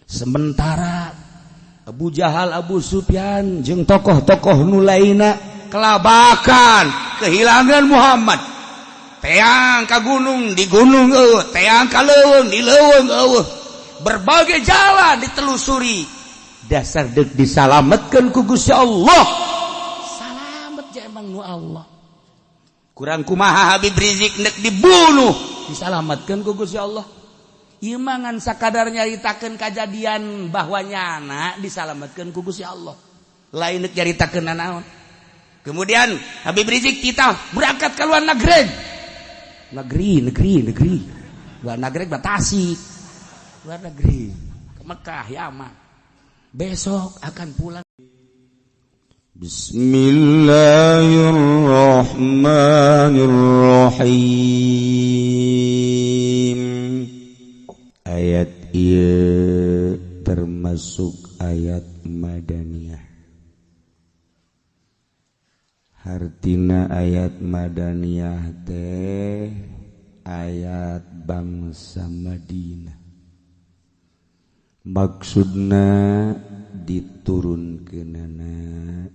Sementara Abu Jahal, Abu Sufyan jeung tokoh-tokoh nu lainna kelabakan, kehilangan Muhammad. Teang ka gunung, di gunung eueuh, teang ka leuweung, di leuweung eueuh. Berbagai jalan ditelusuri. Dasar deuk disalametkeun ku Gusti Allah. Salamet ja emang nu Allah. Kurang kumaha Habib Rizik nek dibunuh, disalametkeun ku Gusti Allah. Ieu mah ngan sakadar nyaritakeun kajadian bahwa nyana disalametkeun ku Gusti Allah. Lain nek nyaritakeun naon. Kemudian Habib Rizik kita berangkat ke luar negeri. Negeri. Luar negeri batasi. Luar negeri. Ke Mekah, Yaman. Besok akan pulang. Bismillahirrahmanirrahim. Ayat ieu termasuk ayat madaniyah. Hartina ayat madaniyah teh ayat bangsa Madinah. Maksudna diturunkeunana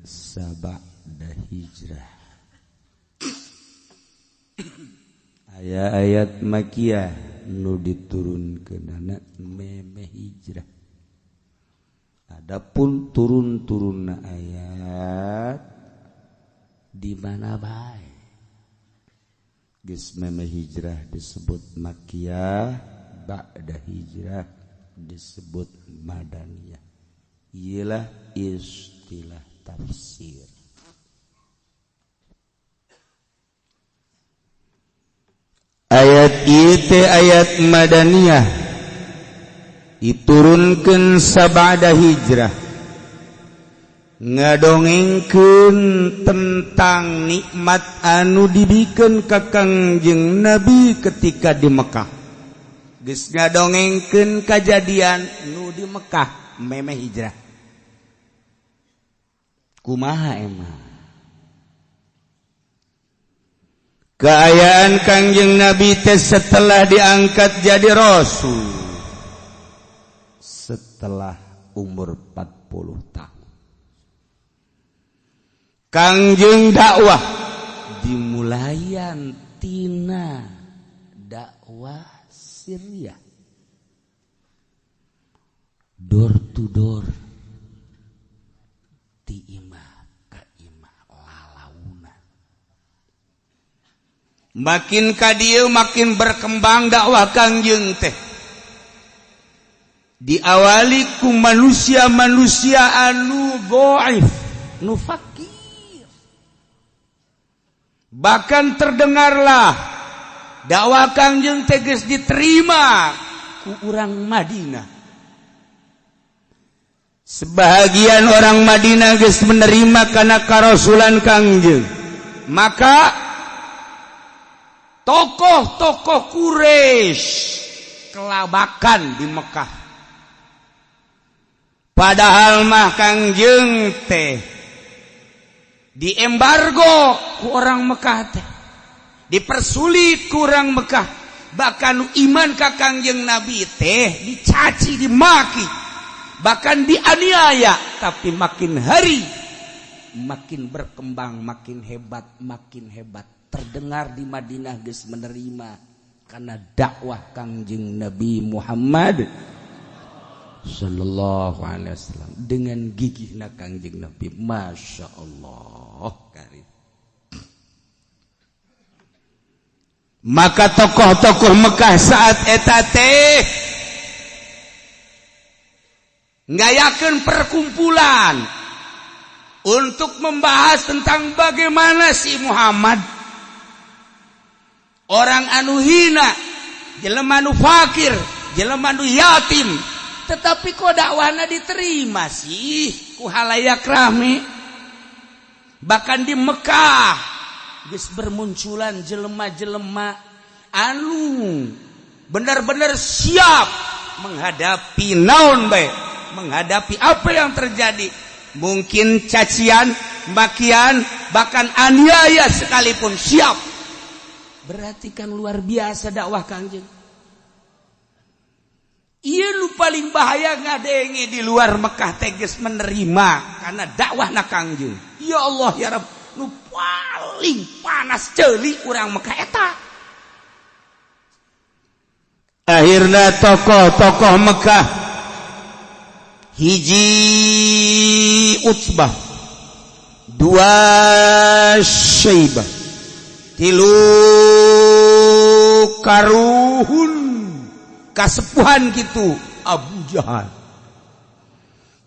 sabada hijrah. Aya ayat makiyah nu diturunkeunana meme hijrah. Adapun turun-turunna ayat di mana bae geus meme hijrah disebut makiyah, ba'da hijrah disebut madaniyah. Ialah istilah tafsir. Ayat ieu teh ayat madaniyah diturunkeun sabada hijrah. Ngadongengkeun tentang nikmat anu dibikeun ka Kangjeng Nabi ketika di Mekah. Geus ngadongengkeun kajadian nu di Mekah meme hijrah. Kumaha emang keayaan Kangjeng Nabi teh setelah diangkat jadi rasul setelah umur 40 tahun. Kangjeng dakwah dimulayan tina dakwah Syria, door to door, ti imah ka imah lalauna. Makin ka dieu makin berkembang dakwah Kangjeng teh. Diawali ku manusia-manusia anu dhaif, nu fakir. Bahkan terdengarlah dakwah Kangjeng teh geus diterima ku urang Madinah. Sebahagian orang Madinah geus menerima kana karasulan Kangjeng. Maka tokoh-tokoh Quraisy kelabakan di Mekah. Padahal mah Kangjeng teh diembargo ku orang Mekah teh, dipersulit ku orang Mekah, bahkan iman ka Kangjeng Nabi teh dicaci, dimaki, bahkan dianiaya. Tapi makin hari makin berkembang, makin hebat. Terdengar di Madinah geus menerima karena dakwah Kangjeng Nabi Muhammad sallallahu alaihi wasallam dengan gigihna Kangjeng Nabi, masya Allah karim. Maka tokoh-tokoh Mekah saat eta teh ngayakeun perkumpulan untuk membahas tentang bagaimana si Muhammad, orang anu hina, jelema anu fakir, jelema anu yatim, tetapi kok dakwahna diterima sih ku halayak rame. Bahkan di Mekah geus bermunculan jelema-jelema anu benar-benar siap menghadapi naon bae, menghadapi apa yang terjadi. Mungkin cacian, makian, bahkan aniaya sekalipun siap. Berarti kan luar biasa dakwah Kangjeng. Ieu nu paling bahaya ngadenge di luar Mekah teges menerima karena dakwah na Kangjeng. Ya Allah ya Rabb, nu paling panas ceuli urang Mekah eta. Akhirna tokoh-tokoh Mekah hiji Utsbah, dua Syaibah, tilu Karuhun, kasepuhan gitu Abu Jahal,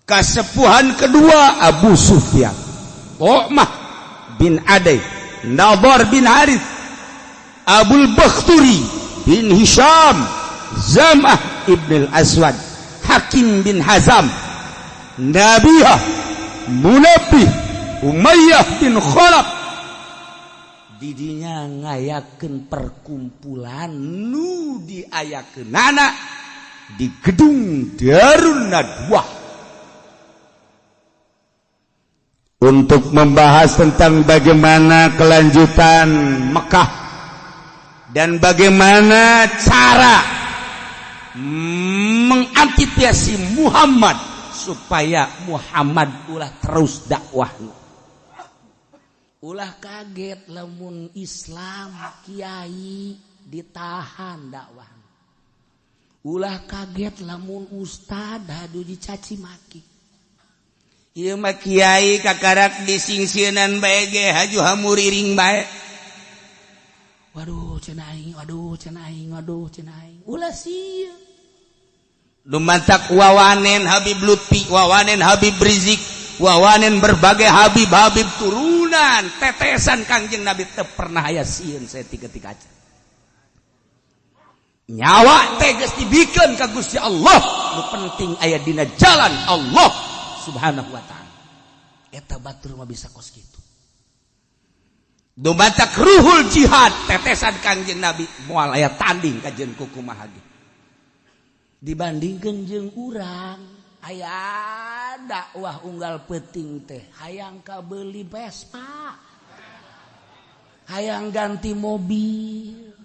kasepuhan kedua Abu Sufyan, Uqmah bin Adai, Nadhar bin Harith, Abul Bakhturi bin Hisham, Zam'ah ibn al-Aswad, Hakim bin Hazam, Nabiyah, Munabbih, Umayyah bin Khalaf. Didinya ngayakeun perkumpulan nu diayakeunana di gedung Darun Nadwah untuk membahas tentang bagaimana kelanjutan Mekah dan bagaimana cara mengantisipasi Muhammad supaya Muhammad ulah terus dakwahna. Ulah kaget lamun Islam kiai ditahan dakwah. Ulah kaget lamun ustad hadu dicaci maki. Ieu mah kiai kakarak disingsieunnan bae ge haju hamuriring bae. Waduh cenah aing, waduh cenah aing, waduh cenah aing. Ulah sieu. Dumatak wawanen Habib Lutfi, wawanen Habib Rizik, wawanen berbagai Habib-habib turunan tetesan Kangjeng Nabi teu pernah aya sieun saya tiga-tiga aja. Nyawa teh geus dibikeun ka Gusti Allah, nu penting aya dina jalan Allah Subhanahu wa taala. Eta batur mah bisa kos kitu. Dumatak ruhul jihad tetesan Kangjeng Nabi moal aya tanding ka jeung kumaha ge. Dibandingkeun jeung urang aya dakwah unggal peuting teh hayang kabeuli Vespa, hayang ganti mobil,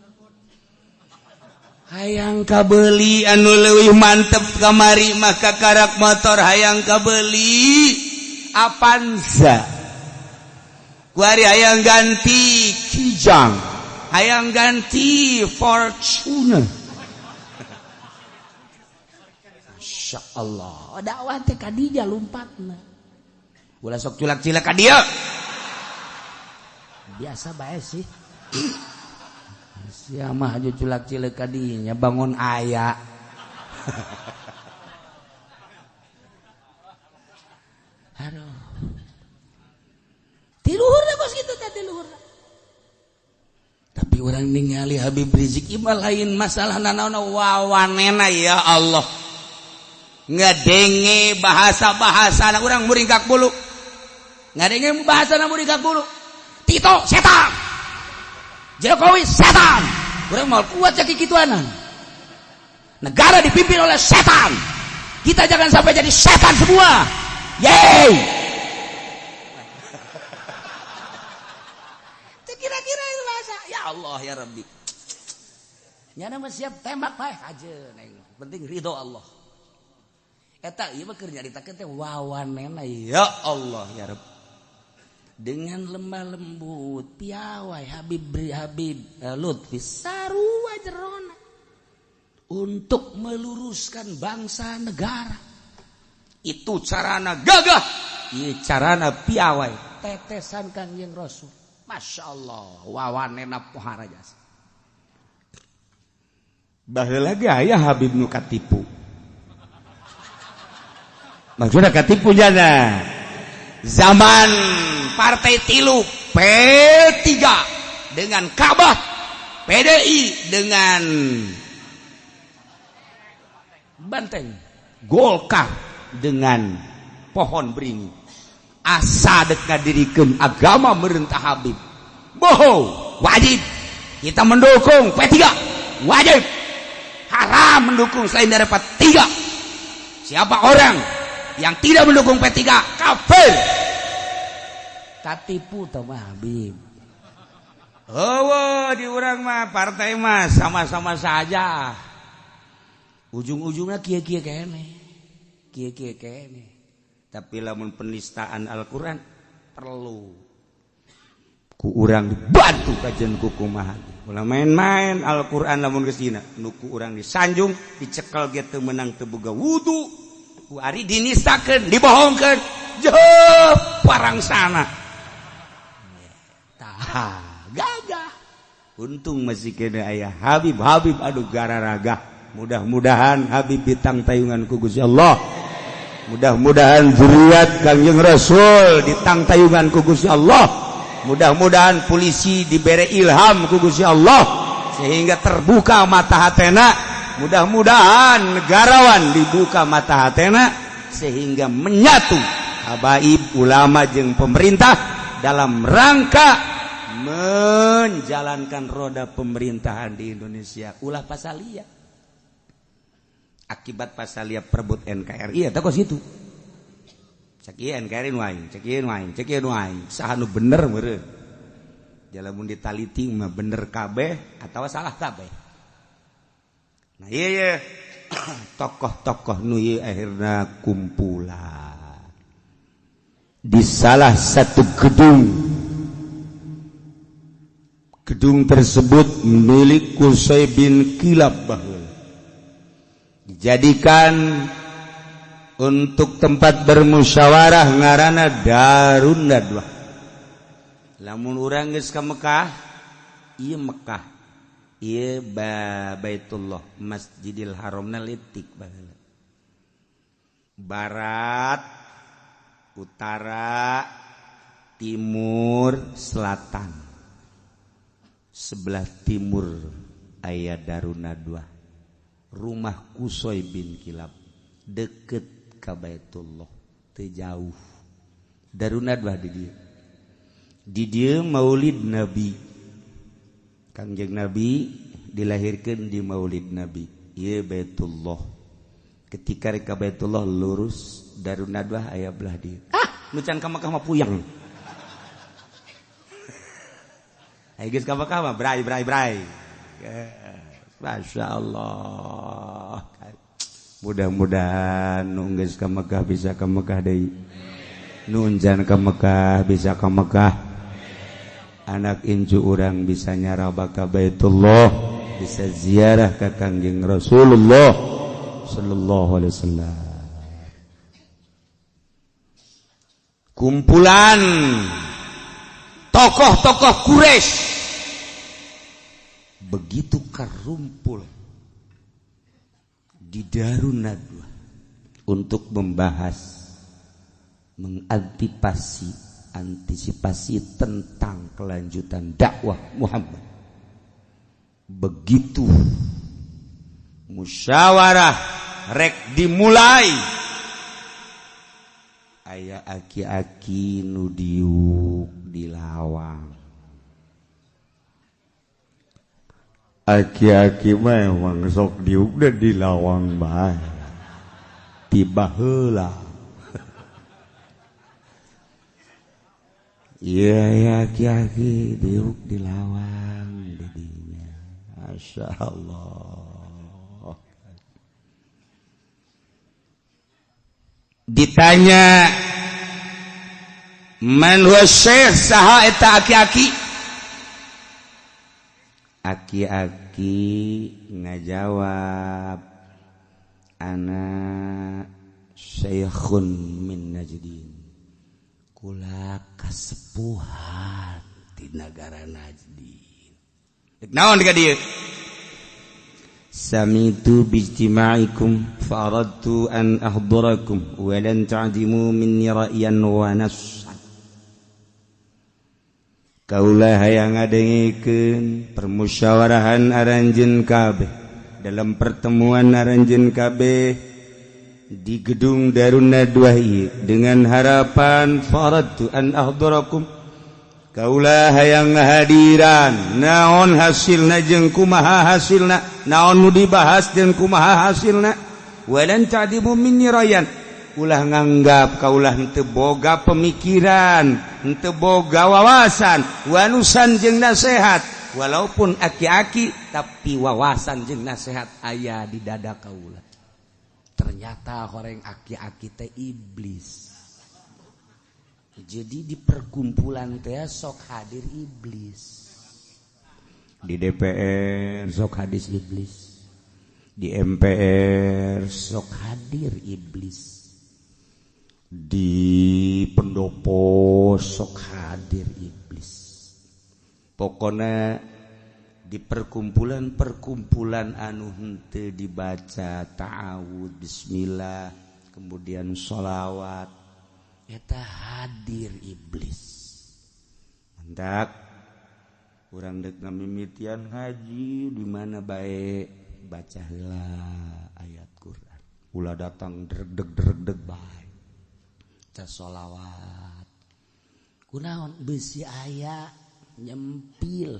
hayang kabeuli anu leuwih mantep kamari maka karak motor hayang kabeuli Avanza, kuari hayang ganti Kijang, hayang ganti Fortuner. Masya Allah, dakwah teh kadija lompatna. Ulah sok culak-cilak ka dieu. Biasa bae sih. Sia mah aja culak-cilak ka dinya bangun aya. Aduh. Tiluhurna kos kitu teh tiluhurna. Tapi orang ningali Habib Rizik ieu lain masalah nanaona wawanena ya Allah. Ngadenge bahasa-bahasa anak orang muringkak bulu, ngadenge bahasa anak muringkak bulu. Tito setan, Jokowi setan, orang mau kuat jadi kituanan. Negara dipimpin oleh setan, kita jangan sampai jadi setan semua. Yeay. Kira-kira itu bahasa. Ya Allah ya Rabbi. Nyana mah siap tembak bae aja, neng. Penting ridho Allah. Eta ieu mah keur nyaritakeun teh wawanena ya Allah ya Rabb. Dengan lemah lembut piawai Habib Lutfi sarua jerona untuk meluruskan bangsa negara. Itu carana gagah, ieu carana piawai tetesan Kangjeng Rasul. Masya Allah wawanena pohara jasa. Baheula ge aya Habib nu katipu. Maksudnya katipu jana zaman partai tilu P3 dengan Ka'bah, PDI dengan Banteng, Golkar dengan pohon beringin. Asa dek ngadirikeun agama merentah Habib. Bohong, wajib kita mendukung P3, wajib. Haram mendukung selain daripada 3. Siapa orang yang tidak mendukung P3 kafir. Katipu tau mah Habib. Oh, di urang mah partai mah sama-sama saja. ujung-ujungnya kieu-kieu keneh. Kieu-kieu keneh. Tapi lamun penistaan Al-Qur'an perlu ku urang dibantu kajian ku kumaha. Ulah main-main Al-Qur'an lamun geus dina nu ku urang disanjung, dicekel ge teu meunang teu boga wudu. Ku ari dinistakeun, dibohongkeun. Jeuh parang sana. Tah, gagah. Untung masih kena aya Habib adu gararaga. Mudah-mudahan Habib ditang tayungan ku Gusti Allah. Mudah-mudahan zuriat Kangjeng Rasul ditang tayungan ku Gusti Allah. Mudah-mudahan polisi dibere ilham ku Gusti Allah sehingga terbuka mata hatena. Mudah-mudahan negarawan dibuka mata hatena sehingga menyatu habaib ulama jeung pemerintah dalam rangka menjalankan roda pemerintahan di Indonesia. Ulah pasalia. Akibat pasalia perebut NKRI eta kos itu. Cek ieu NKRI nu aing, cek ieu nu aing, cek ieu nu aing. Saha nu bener meureun. Jalamun ditaliti mah bener kabeh atawa salah kabeh. Nah ieu tokoh-tokoh nu ieu akhirna kumpulan di salah satu gedung tersebut milik Qusay bin Kilab baheula dijadikan untuk tempat bermusyawarah ngaranna Darun Nadwah. Lamun urang geus ka Mekah, ieu Mekah, ieu Baitullah, Masjidil Haramna leutik baheula. Barat, utara, timur, selatan. Sebelah timur aya Darun Nadwah. Rumah Qusay bin Kilab deket ka Baitullah, teu jauh. Darun Nadwah di dieu. Di dieu Maulid Nabi. Kangjeng Nabi dilahirkeun di Maulid Nabi. Ieu Baitullah. Ketika rek ka Baitullah lurus Darun Nadwah aya belah dieu. Nu can ka Mekah mah puyeng. Aya geus ka Mekah mah brai. Masya Allah. Mudah-mudahan nu geus ka Mekah bisa ka Mekah deui. Nu encan ka Mekah bisa ka Mekah. Anak incu urang bisa nyaraba ka Baitullah, bisa ziarah ka Kangjeng Rasulullah sallallahu alaihi wasallam. Kumpulan tokoh-tokoh Quraisy begitu karumpul di Darun Nadwah untuk membahas, antisipasi tentang kelanjutan dakwah Muhammad. Begitu musyawarah rek dimulai, aya aki-aki nu diuk di lawang. Aki-aki mah emang sok diuk da di lawang bae. Tiba heula. Iya aki-aki diuk di lawang didinya. Masyaallah. Ditanya man huwa syekh, saha eta aki-aki? Aki-aki ngajawab, ana syekhun min Najdin, kula kasepuhan di negara Najdin. Naon ka dieu? Samitu bijtima'ikum fa aradtu an ahdurakum wa lan ta'dimu minni ra'yan wa nafsan. Kaulah hayang ngadengikeun permusyawarahan aranjeun kabeh dalam pertemuan aranjeun kabeh di gedung Darun Nadwah dengan harapan faradtu an ahdurakum, kaulah hayang ngahadiran naon hasilna jeung kumaha hasilna, naon nu dibahas jeung kumaha hasilna. Walan ta'dimu minni rayan, ulah nganggap kaulah henteu boga pemikiran, henteu boga wawasan, wanusan jeung nasihat, walaupun aki-aki tapi wawasan jeung nasihat aya di dada kaula. Ternyata horeng aki-aki teh iblis. Jadi di perkumpulan teh sok hadir iblis. Di DPR sok hadir iblis. Di MPR sok hadir iblis. Di pendopo sok hadir iblis. Pokoknya di perkumpulan-perkumpulan anu henteu dibaca ta'awud, bismillah, kemudian sholawat, eta hadir iblis. Hendak urang dek namimitian haji di mana bae baca heula ayat Quran. Ulah datang deg-deg bae. Ca sholawat. Kunaon beusi aya nyempil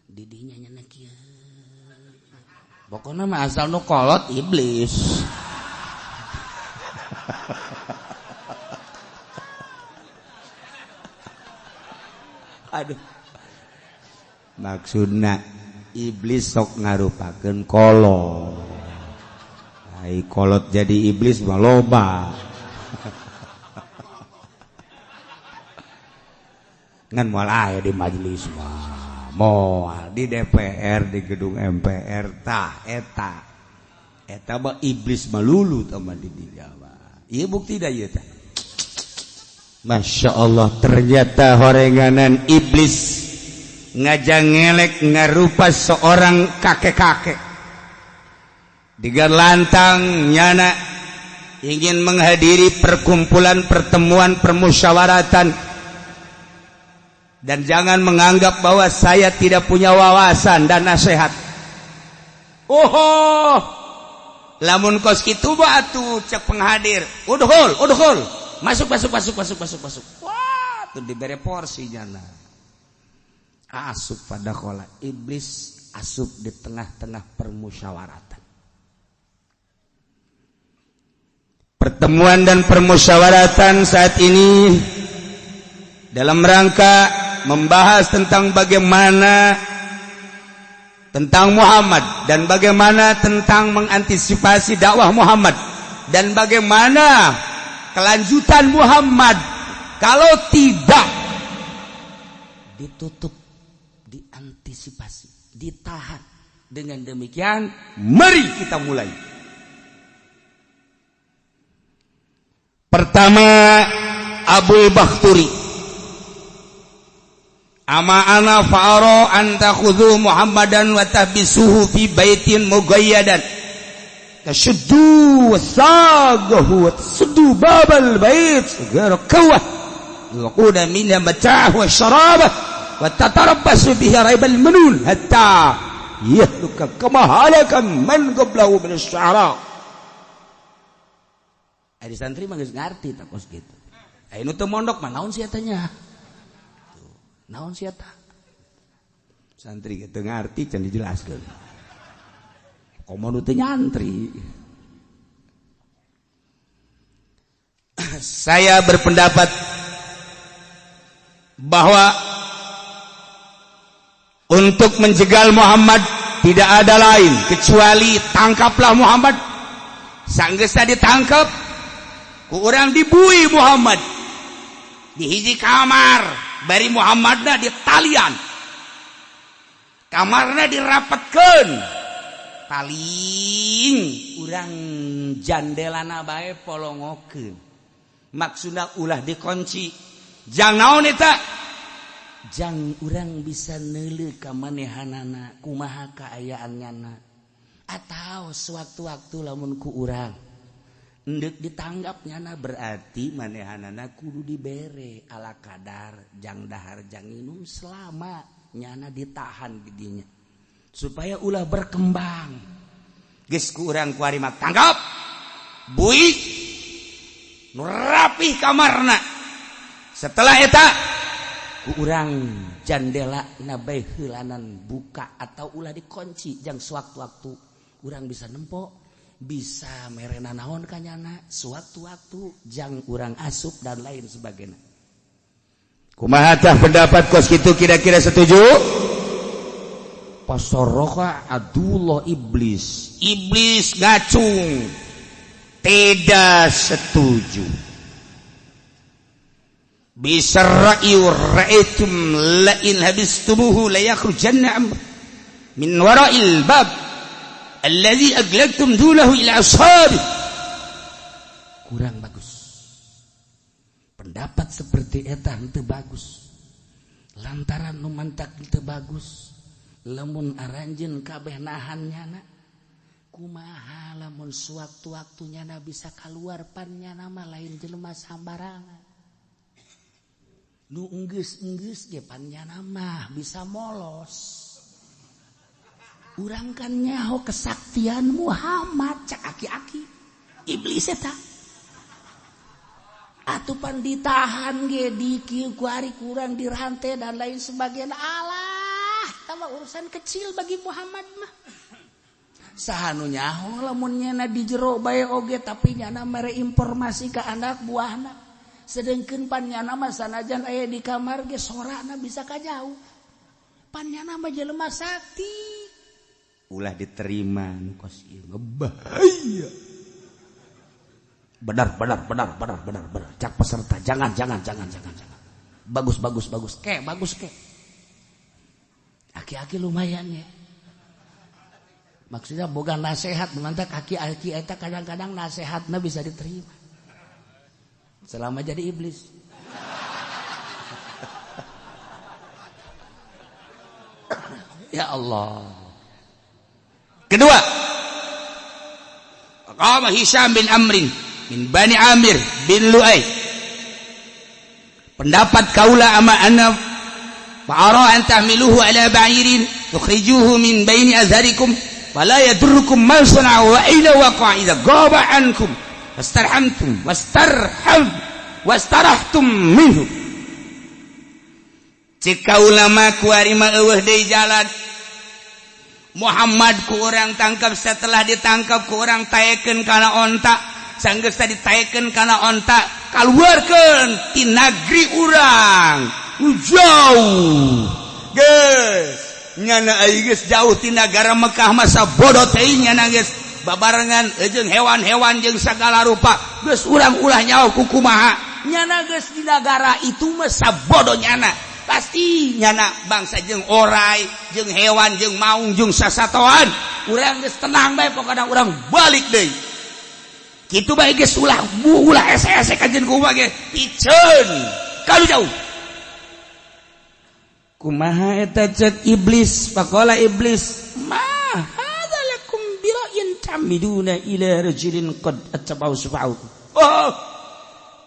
didinya nyana kieu. Pokona mah asal nu kolot iblis. Aduh. Maksudna iblis sok ngarupakeun kolot. Ai kolot jadi iblis mah loba. Ngan moal aya di majelis mah, moal di DPR, di gedung MPR tah eta mah iblis malulu tah mah di dieu mah. Ieu bukti da ieu tah. Masya Allah, ternyata horenganan iblis ngajangelek ngarupa seorang kakek-kakek. Digar lantang nyana ingin menghadiri perkumpulan pertemuan permusyawaratan. Dan jangan menganggap bahwa saya tidak punya wawasan dan nasihat. Oh, lamun kos kitu ba atuh cek penghadir. Udhul. Masuk. Wah, tuh diberi porsinya nah. Asup pada kola iblis asup di tengah-tengah permusyawaratan. Pertemuan dan permusyawaratan saat ini dalam rangka membahas tentang bagaimana tentang Muhammad dan bagaimana tentang mengantisipasi dakwah Muhammad dan bagaimana kelanjutan Muhammad kalau tidak ditutup, diantisipasi, ditahan. Dengan demikian, mari kita mulai. Pertama, Abul Bakhturi. Ama ana fa'ara an takhudhu Muhammadan wa tahbisuhu fi baitin mughayyadan tashuddu wasagahu wa tasuddu babal bait ghayra kawah yuquda minha mata'ah wa syarabah wa tatarabbasu bihi raibal manun hatta yahluka kama halakan man qablahu min asy-syu'ara. Ari santri mah geus ngarti tak kos kitu. Anu teu mondok mah naon sia tanya? Naon sia tah? Santri teu ngarti can dijelaskeun. Komodo teu nyantri. Saya berpendapat bahwa untuk menjegal Muhammad tidak ada lain kecuali tangkaplah Muhammad. Sanggeusna ditangkap ku urang dibui Muhammad di hiji kamar. Bari Muhammadna di talian, kamarna dirapetkeun, paling urang jandelana bae polongokeun. Maksudna ulah dikunci. Jang naon eta? Jang urang bisa neuleuh ka manehanana kumaha kaayaanna. Atawa sewaktu-waktu lamun ku urang endek ditanggapnya berarti manehanana kudu dibere ala kadar jang dahar jang inum selama nyana ditahan didinya supaya ulah berkembang. Geus ku urang kuari mah tanggap bui nu rapih kamarna. Setelah eta ku urang jandela na bae heulanan buka atau ulah dikunci jang sewaktu-waktu urang bisa nempok bisa merena naon kanyana sewaktu-waktu jang urang asup dan lain sebagainya. Kumaha tah pendapat kos kitu kira-kira setuju? pasoroka adullah iblis ngacung tidak setuju bisarra'i ra'aitum la in habistumuhu la yakhrujanna min wara'il bab alladhi aglaqtum dunahu ila ashabi. Kurang bagus pendapat seperti eta henteu bagus lantaran nu mantak henteu bagus lamun aranjeun kabeh nahannyana kumaha lamun sewaktu-waktunya na bisa keluar pannya nama lain jelema sambarangan nu enggeus ge pannya nama bisa molos urang kan nyaho kesaktian Muhammad cak aki-aki iblis eta atupan ditahan ge dikieu ku ari kurang dirantai dan lain sebagainya alah tambah urusan kecil bagi Muhammad mah sahanu nyaho lamun nyana di jero bae oge tapi nyana mere informasi ka anak buahna sedengkeun pan nyana mah sanajan aya di kamar ge sorana bisa ka jauh pan nyana mah jelema sakti ulah diterima nu kos ieu bahaya benar cak peserta jangan bagus ke aki-aki lumayan ya maksudnya boga nasihat mengantar aki-aki eta kadang-kadang nasihatna bisa diterima selama jadi iblis ya Allah. Kedua qama Hisham bin Amrin min Bani Amir bin Lu'ay pendapat kaula ama ana fa'ara an tahmiluhu ala ba'irin tukhrijuhu min baini azharikum fala yadurrukum ma sana'u wa ila waqa'a idza ghaba ankum wastarhamtum wastarahtum minhu cik kaula mah ku ari mah eueuh deui jalan Muhammad ku orang tangkap setelah ditangkap ku orang taekeun kana onta sanggeus tadi taekeun kana onta kaluarkeun ti nagri urang jauh geus nyana ai geus jauh ti nagara Mekah mah sabodo teuing nyana geus babarengan jeung hewan-hewan jeung sagala rupa geus urang ulah nyaho ku kumaha nyana geus di nagara itu mah sabodo nyana pasti nyana bangsa jeung orai jeung hewan jeung maung jeung sasatoan urang geus tenang bae pokona urang balik deui kitu bae geus ulah ese-ese kajeun kumaha ge piceun kalu jauh kumaha eta cek iblis faqala iblis ma hadza lakum bira'in tamiduna ila rajulin qad atba'u subha'u oh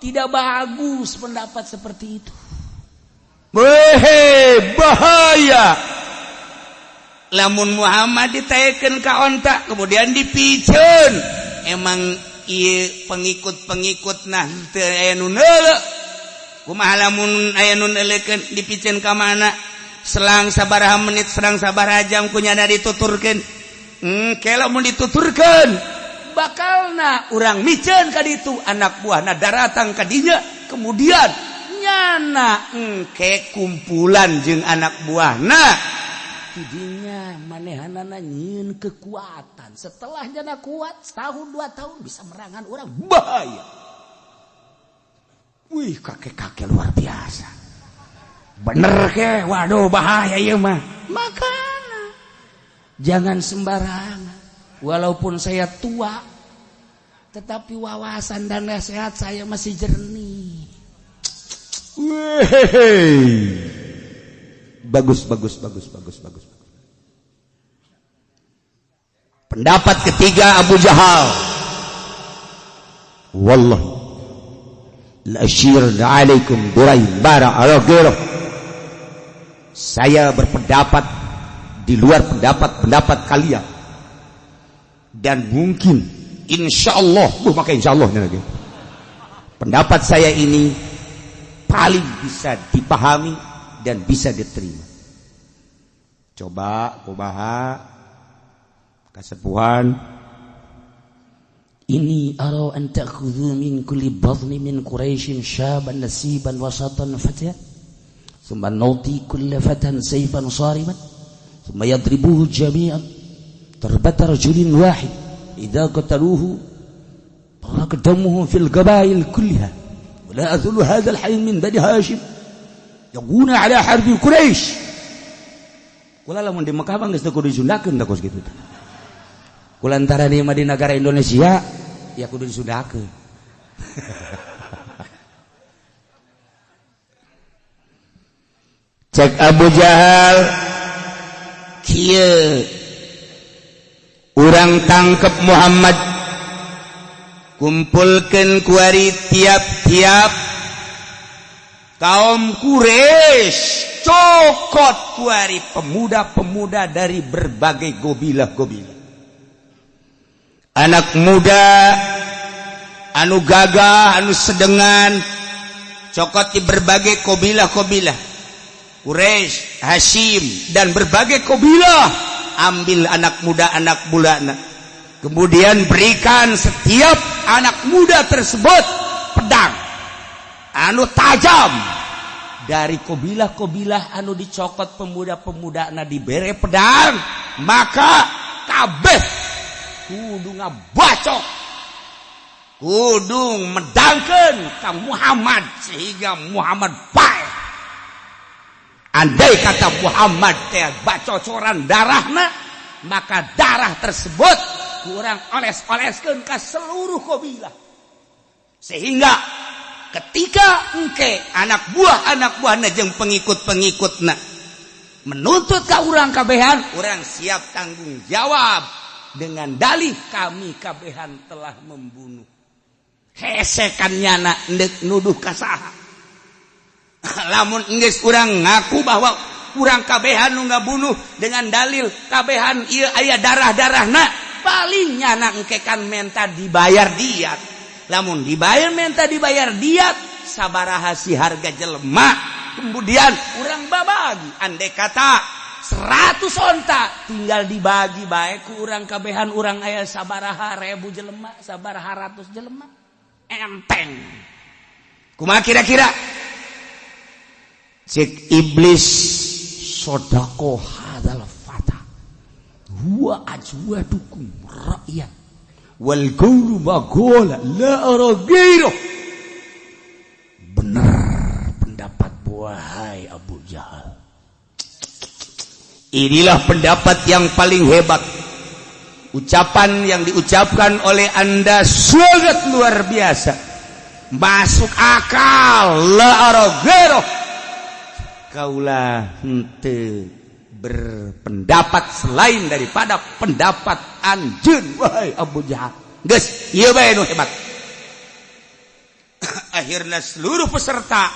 tidak bagus pendapat seperti itu bahaya lamun Muhammad ditaekeun ka onta kemudian dipiceun emang ieu pengikut-pengikutna teu aya nu neuleuh kumaha lamun aya nu neuleukeun dipiceun ka mana selang sabaraha menit selang sabaraha jam kunyana dituturkeun kela mun dituturkeun bakalna urang miceun ka ditu anak buahna daratang ka dinya kemudian nyana engke kumpulan jeung anak buahna tidinya manehanana nyieun kekuatan setelah jana kuat setahun 2 tahun bisa merangan orang bahaya wih kakek-kakek luar biasa bener ke waduh bahaya ieu mah makana jangan sembarangan walaupun saya tua tetapi wawasan dan nasihat saya masih jernih. Bagus. Pendapat ketiga Abu Jahal. Wallahi la asyir alaikum Buraim bara al-ghirah. Saya berpendapat di luar pendapat kalian. Dan mungkin insyaallah, maka insyaallah lagi. Pendapat saya ini paling bisa dipahami dan bisa diterima. Coba kumaha kasepuhan ini ara an ta'khudhu min kulli badhni min quraisyin syaban nasiban wasatan fatya thumma nauti kull fatan sayfan sariman thumma yadribuhu jami'an tarbata rajulin wahid idza qataluhu raqdamuhu fil qabail kulliha wa la azulu hadha al hayy min bani hashim yaguna ala harbi quraish kula lamun di Mekah bang geus teu kudu disundakeun da kos kitu kulantaran ieu mah di negara Indonesia ya kudu disundakeun cek Abu Jahal kieu urang tangkep Muhammad kumpulkeun ku ari tiap-tiap kaum Quraisy cokot ku ari pemuda-pemuda dari berbagai gobilah-gobilah anak muda anu gagah anu sedengan cokot di berbagai gobilah-gobilah Quraisy, Hashim dan berbagai kabilah ambil anak muda kemudian berikan setiap anak muda tersebut pedang anu tajam dari kabilah anu dicokot pemuda dibere pedang maka kabeh kudu ngabacok kudu medangkeun ka Muhammad sehingga Muhammad bae andai kata Muhammad teh bacocoran darahna maka darah tersebut kurang oles-oleskeun ka seluruh kabilah sehingga ketika engke anak buahna jeung pengikut-pengikutna menuntut ka urang kabehan urang siap tanggung jawab dengan dalih kami kabehan telah membunuh hesekannya ndek nuduh ka saha lamun geus urang ngaku bahwa urang kabehan nu ngabunuh dengan dalil kabehan ieu aya darah-darahna paling nyana engke kan menta dibayar diat lamun menta dibayar diat sabaraha si harga jelema kemudian urang babagi andai kata 100 onta tinggal dibagi bae ku urang kabehan urang aya sabaraha ribu jelema sabaraha ratus jelema enteng kumaha kira-kira cek iblis sodako hadal fata huwa ajwadukum ra'yan wal qawlu magola la aragiro benar pendapat wahai Abu Jahal inilah pendapat yang paling hebat ucapan yang diucapkan oleh anda sangat luar biasa masuk akal la aragiro kaulah henteu berpendapat selain daripada pendapat anjeun wahai Abu Jahal geus ieu bae nu hebat akhirnya seluruh peserta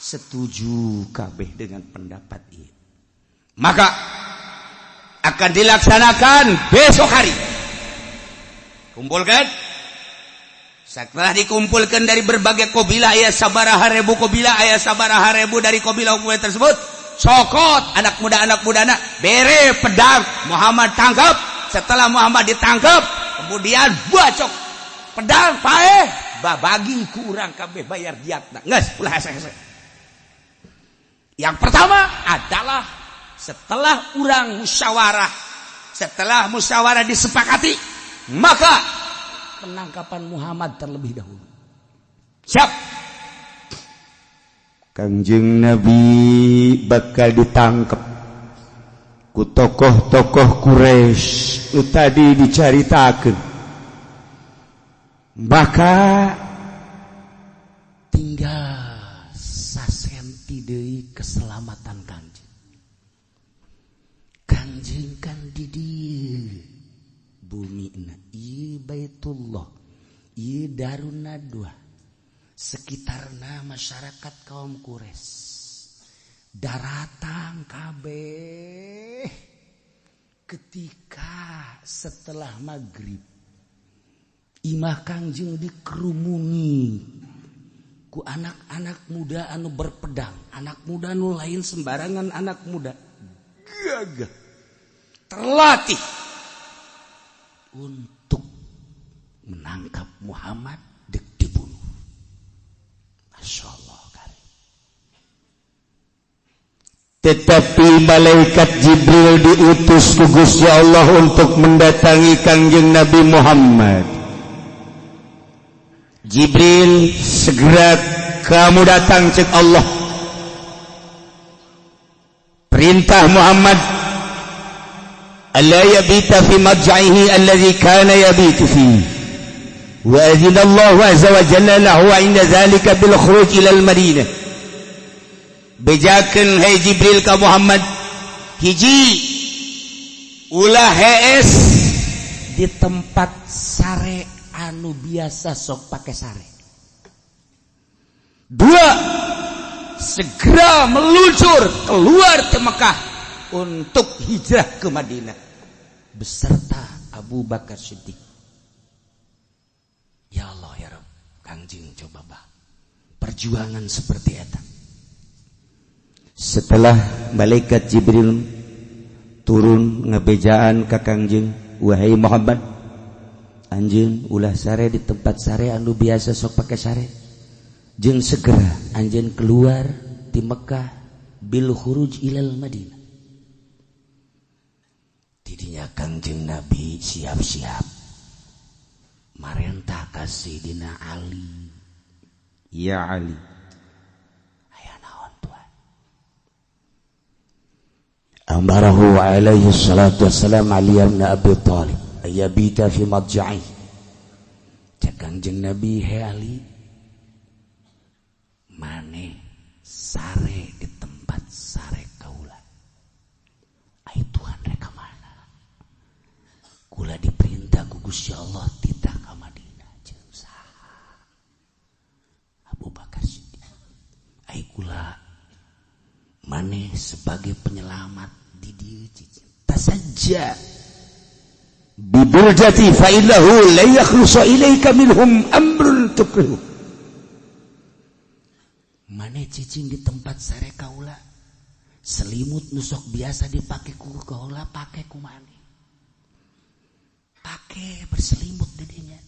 setuju kabeh dengan pendapat ieu maka akan dilaksanakan besok hari kumpulkan setelah dikumpulkan dari berbagai kabilah aya sabaraha ribu kabilah aya sabaraha ribu dari kabilah tersebut cokot anak muda bere pedang Muhammad tangkap setelah Muhammad ditangkap kemudian bacok pedang paeh babagi ku urang kabeh bayar diatna geus ulah hese-hese yang pertama adalah setelah musyawarah disepakati maka penangkapan Muhammad terlebih dahulu. Siap. Kangjeng Nabi bakal ditangkap ku tokoh-tokoh Quraisy nu tadi dicaritakeun. Maka tinggal sasenti deui keselamatan Kangjeng. Kangjeng kan di dieu bumina ieu Baitullah ieu Darun Nadwa sekitarna masyarakat kaum Quraisy daratang kabeh ketika setelah maghrib imah Kangjeng dikerumuni ku anak-anak muda anu berpedang anak muda anu lain sembarangan anak muda gagah terlatih untuk menangkap Muhammad dek dibunuh. Masya Allah. tetapi malaikat Jibril diutus ku Gusti Allah untuk mendatangi Kangjeng Nabi Muhammad. Jibril, segera kamu datang cek Allah. Perintah Muhammad, alla yabita fi madja'ihi alladhi kana yabitu fihi. Wa azina Allah azza wa jalla lahu 'inda dhalika bil khuruj ila al Madinah. Bejakeun hai Jibril ka Muhammad, hiji ulah hees di tempat sare anu biasa sok pake sare. Dua, segera meluncur keluar ke Mekah untuk hijrah ke Madinah beserta Abu Bakar Siddiq. Ya Allah ya Rabb, Kangjeng coba bah perjuangan seperti eta. Setelah malaikat Jibril turun ngabejaan ka Kangjeng, wahai Muhammad, anjeun ulah sare di tempat sare anu biasa sok pake sare. Jeung segera anjeun keluar di Mekah bil khuruj ilal Madinah. Tidinya Kangjeng Nabi siap-siap marentah ka Sayyidina Ali. Ya Ali, amarahu alaihi salatu wassalam Ali bin Abi Thalib ayabita fi madja'i. Kangjeng Nabi, he Ali, mane sare di tempat sare kaula. Ai Tuhan rek mana? Kula diperintah ku Gusti Allah titah ka Madinah jeung saha? Abu Bakar Siddiq. Ai kula mane sebagai penyelamat di dieu cicing. Tasaja bibuljati fa innahu la yakhlusu ilaika minhum amrun tukrihu. Mane cicing di tempat sare kaula, selimut nusok biasa dipake ku kaula pake ku mane. Pake berselimut di dinya.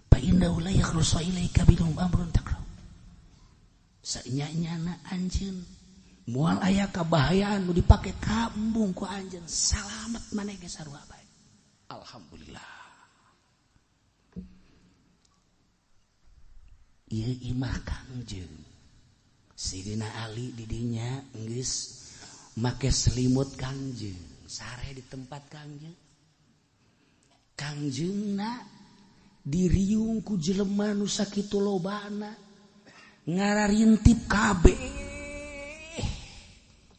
Fa innahu la yakhlusu ilaika minhum amrun tukrihu. Sanya-nyana anjeun moal aya kabahayaan nu dipake kambung ku anjeun, salamet maneh ge sarua bae. Alhamdulillah. Ieu imah Kangjeng Sayyidina Ali di dinya geus make selimut Kangjeng, sare di tempat Kangjeng. Kangjengna diriung ku jelema nu sakitu lobana, ngararintip kabeh.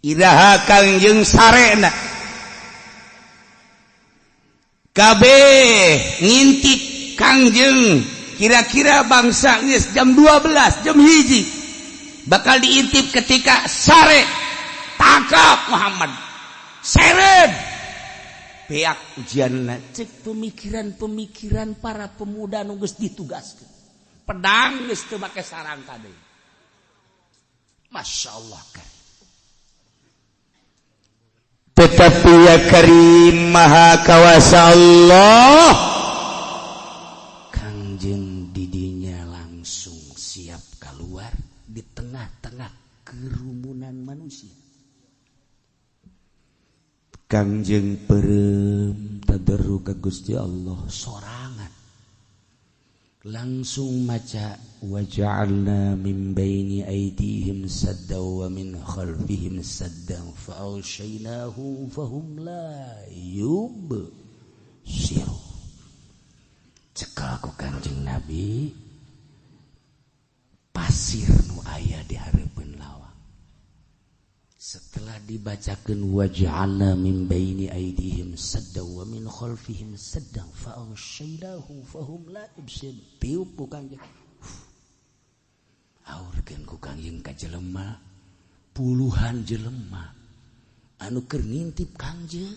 Iraha Kangjeng sarena kabeh ngintip Kangjeng, kira-kira bangsa geus jam 12, jam 1 bakal diintip ketika sare tangkap Muhammad. Seret beak ujianna, cek pemikiran-pemikiran para pemuda nu geus ditugaskeun. Pedang geus teu make sarangka deui. Masyaallah kan. Tetapi ya Karim Maha Kawasa Allah, Kangjeng didinya langsung siap keluar di tengah-tengah kerumunan manusia. Kangjeng perem tadarruk ka Gusti Allah sorangan, langsung maca waja'alna min baini aydihim saddan wa min khalfihim saddan fa'aghshaynahum fahum la yubsirun. Cekal ku Kangjeng Nabi pasir nu aya di hareupeun lawang. Setelah dibacakeun waja'alna min baini aydihim saddan wa min khalfihim saddan fa'aghshaynahum fahum la yubsirun. Tiup ku Kangjeng, aurkeun ku Kangjeng ka jelema, puluhan jelema anu keur ngintip Kangjeng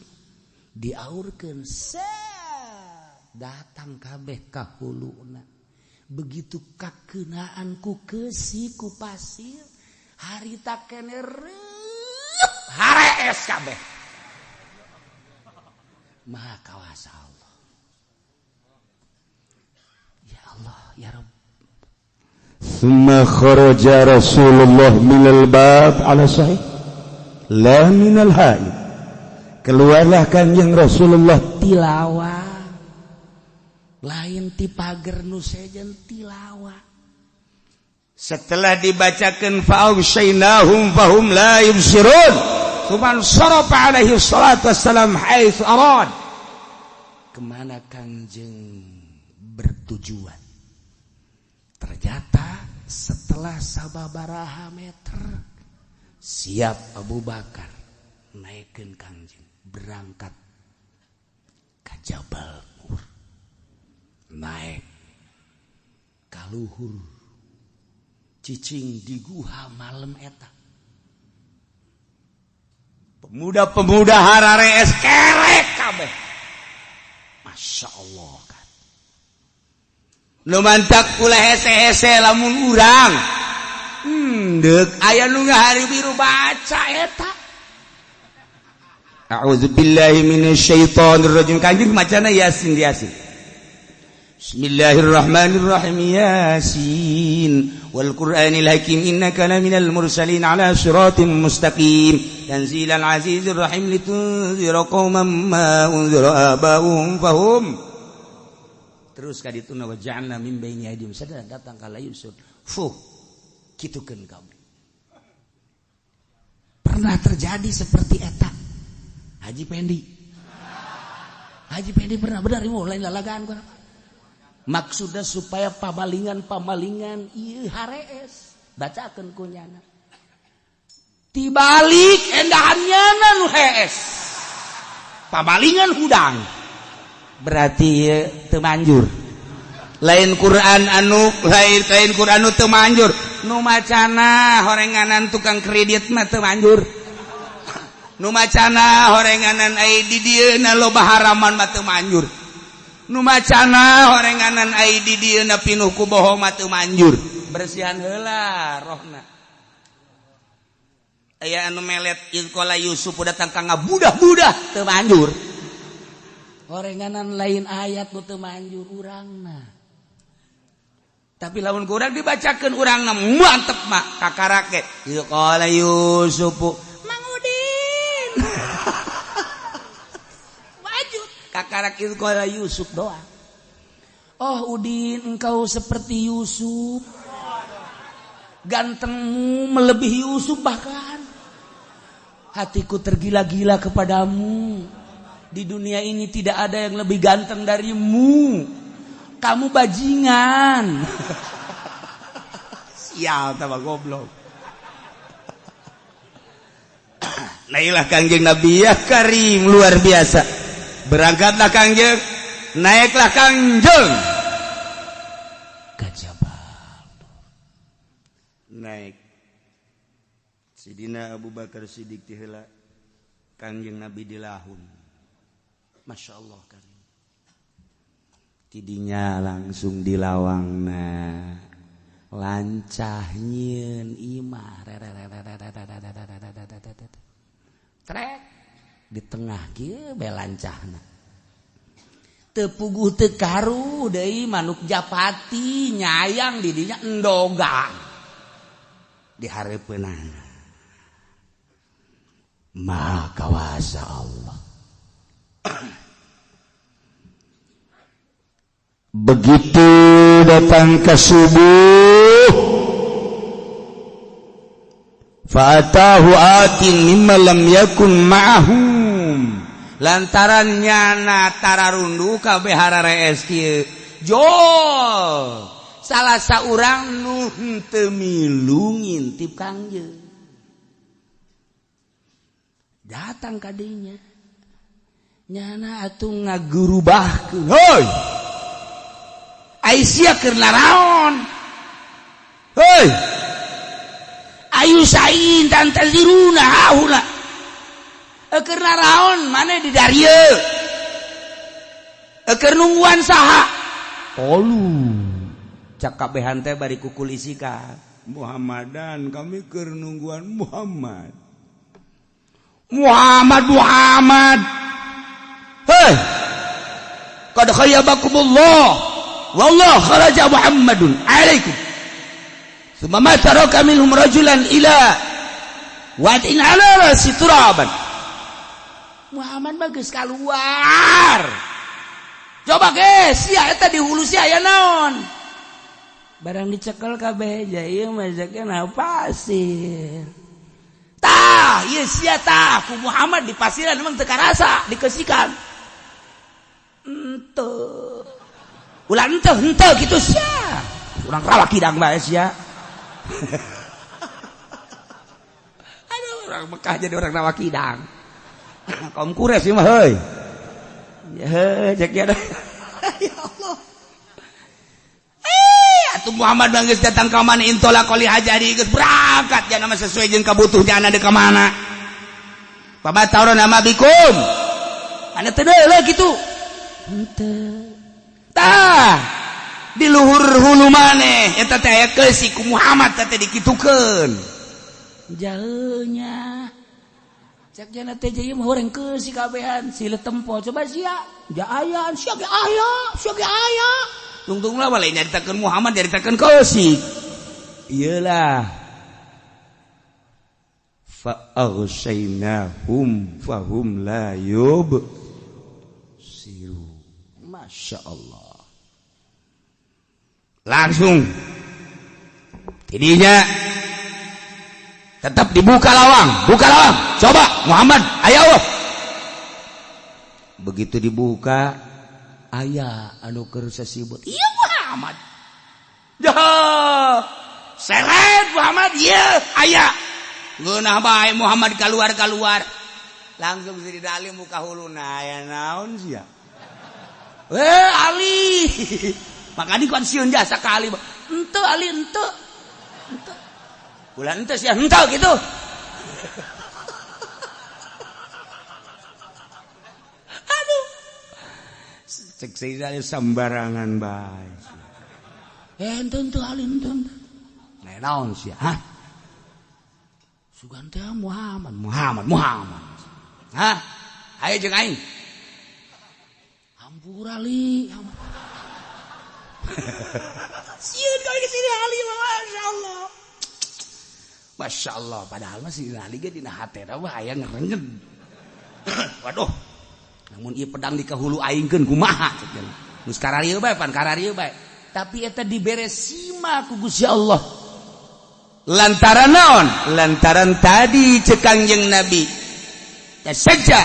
diaurkeun datang kabeh ka huluna. Begitu kakeunaan ku keusi ku pasir, harita keneh harees kabeh. Maha Kawasa Allah. Ya Allah ya Rabb. Thumma kharaja Rasulullah minal bab ala sahih. la minal haid. Keluarlah Kanjeng Rasulullah tilawah lain ti pager nu sejen tilawah. Setelah dibacakan fa'awsyainahum fahum la yubsirun suman sarafa alaihi salatu wassalam haitsu arad. Kemana Kanjeng bertujuan? Ternyata setelah sababaraha meter siap Abu Bakar naikkeun Kanjeng berangkat ka Jabal Nur, naik ka luhur cicing di guha malam eta. Pemuda-pemuda hararees kerek kabeh. Masya Allah kan. Nu mantak ulah hese-hese lamun urang. Deuk aya nu ngahari biru baca eta. A'udzubillahi minasyaitonir rajim. Kanjeng macana Yasin di Yasin. Bismillahirrahmanirrahim. Yasin wal Qur'anil hakim innaka laminal mursalin ala siratim mustaqim tanzilal azizir rahim litunzira qauman ma unzira abahum fahum. Terus kadituna wa ja'alna min baini aydihim sadada datang kala Yusuf. Kitukeun kamu. Pernah terjadi seperti eta. Haji Pendi pernah benar ieu lain lalagaan ku apa? Maksudnya supaya pamalingan ieu harees bacakeun ku nyana. Tibalik endahannyana nu hees. Pamalingan hudang. Berarti ieu teu manjur. Lain Quran anu teu manjur. Nu macana horenganan tukang kredit mah teu manjur. Nu macana horenganan ai di dieuna loba haraman mah teu manjur. Nu macana horenganan ai di dieuna pinuh ku bohong mah teu manjur. Bersihan heula rohna. Aya anu melet izqala Yusuf datang ka ngabudah-budah teu manjur. Horenganan lain ayat nu teu manjur urangna. Tapi lamun ku urang dibacakeun urangna mantep mah kakarake. Izqala Yusuf Kakarak izqala Yusuf doang. Oh Udin, engkau seperti Yusuf. Gantengmu melebihi Yusuf bahkan. Hatiku tergila-gila kepadamu. Di dunia ini tidak ada yang lebih ganteng darimu. Kamu bajingan. Sial tambah goblok. Nailah Kanjeng Nabi ya Karim luar biasa. Berangkatlah Kanjeng, naiklah Kanjeng ka Jabal. Naik Sidina Abu Bakar Siddiq ti heula, Kanjeng Nabi dilahun. Masya Allah kan. Tidinya langsung dilawangna lancah nyieun imah trek di tengah kieu belancahna teu puguh teu karu deui manuk japati nyayang di dinya endogang di hareupeunana. Maha kawasa Allah. Begitu datang ke subuh, fa'atahu atin mimma lam yakun ma'ahum. Lantaran nyana tararundu kabeh hararees kieu. Jol salah saurang nu henteu milu ngintip Kangjeng. Datang ka dinya. Nyana atuh ngagurubahkeun. Hoi! Aisyah keur naraon? Hei. Ayu sain tantaziruna haula. Keur naraon mane di darieu? Keur nungguan saha? Qalu. Cak kabehan teh bari kukul isika. Muhammadan kami keur nungguan Muhammad. Muhammad. Hei. Qad khayyabakumullah. Wallah kharaja Muhammadun alaikum. Summa ma taraka minhum rajulan ila ala situraban Muhammad bagus keluar coba guys sia eta di hulu sia aya naon barang dicekel kabeh aja ieu mah zakna pasir tah ieu sia tah ku Muhammad di pasiran memang teu karasa dikesikan henteu ulah henteu kitu sia urang rawa kidang bae sia aduh orang Mekah jadi orang rawa kidang kaum kures sih mah heuy ya cek ya ya Allah atuh Muhammad geus datang ka mana intola qali hajari geus berangkat jangan sesuai jeung kabutuh jangan ada ka mana pabataura nama bikum anu teu deuleu kitu henteu tah di luhur hulu maneh eta teh aya keusik ku Muhammad teh dikitukeun jauhnya cek jana teh ieu mah horeng keusik kabehan sile tempo coba sia ja aya sia ge aya tungtunglah balik nyaritakeun Muhammad nyaritakeun keusik iyalah fa aghshaynahum fahum la yubsiru masyaallah langsung tidinya tetap dibuka lawang coba Muhammad ayo begitu dibuka aya anu keur sasibut iya Muhammad ya seret Muhammad iya aya geunah bae Muhammad keluar langsung si dali muka huluna aya naon sia Ali makanya kan sieun jasa kali henteu Ali henteu ulah henteu sia henteu gitu aduh cek saya sembarangan bae henteu Ali henteu naon sia hah sugan teh Muhammad hah ayo jeung aing hampur Ali sieun ka sini Ali Masya Allah padahal mah si Ali ge dina hatena mah aya ngerengen waduh namun ieu pedang dikahulu aingkeun kumaha cenah geus kararieu bae pan kararieu bae tapi eta dibere sima ku Gusti Allah lantaran naon lantaran tadi cek Kangjeng Nabi ya saja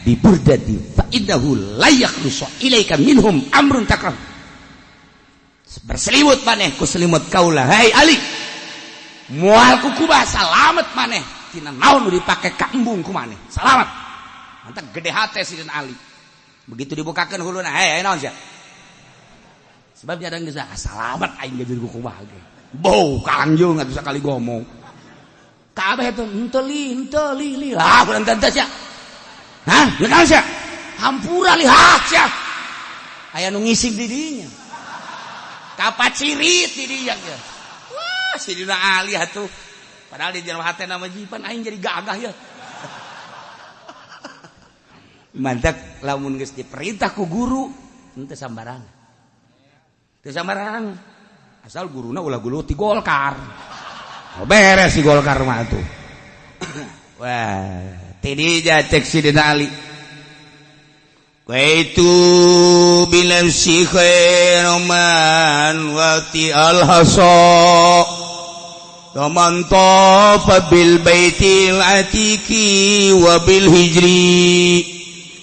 biburdati fa innahu la yakhlusu ilaika minhum amrun takrah berselimut maneh ku selimut kaula hai Ali moal ku kubah salamet maneh tina naon nu dipake ka embung ku maneh salamet mantap gede hate si Ali begitu dibukakeun huluna hei naon sia sebab jadang geus salamet aing geus ku kubah ge bau kangjung atuh sakali ngomong kabeh teh henteu li lah urang teh sia hah naon sia hampura li hah sia aya nu ngising di dinya kapacirit di dinya ge Sidina Ali atuh padahal di dalam hati nama jipan aing jadi gagah ya mantap lamun geus diperintah ku guru henteu sambarangan asal guruna ulah guru ti Golkar beres si Golkar mah atuh wah tidinya cek Sidina Ali waitu binafsi khairuman wati al-hasa Taman tafa bil baitil atiki wa bil hijri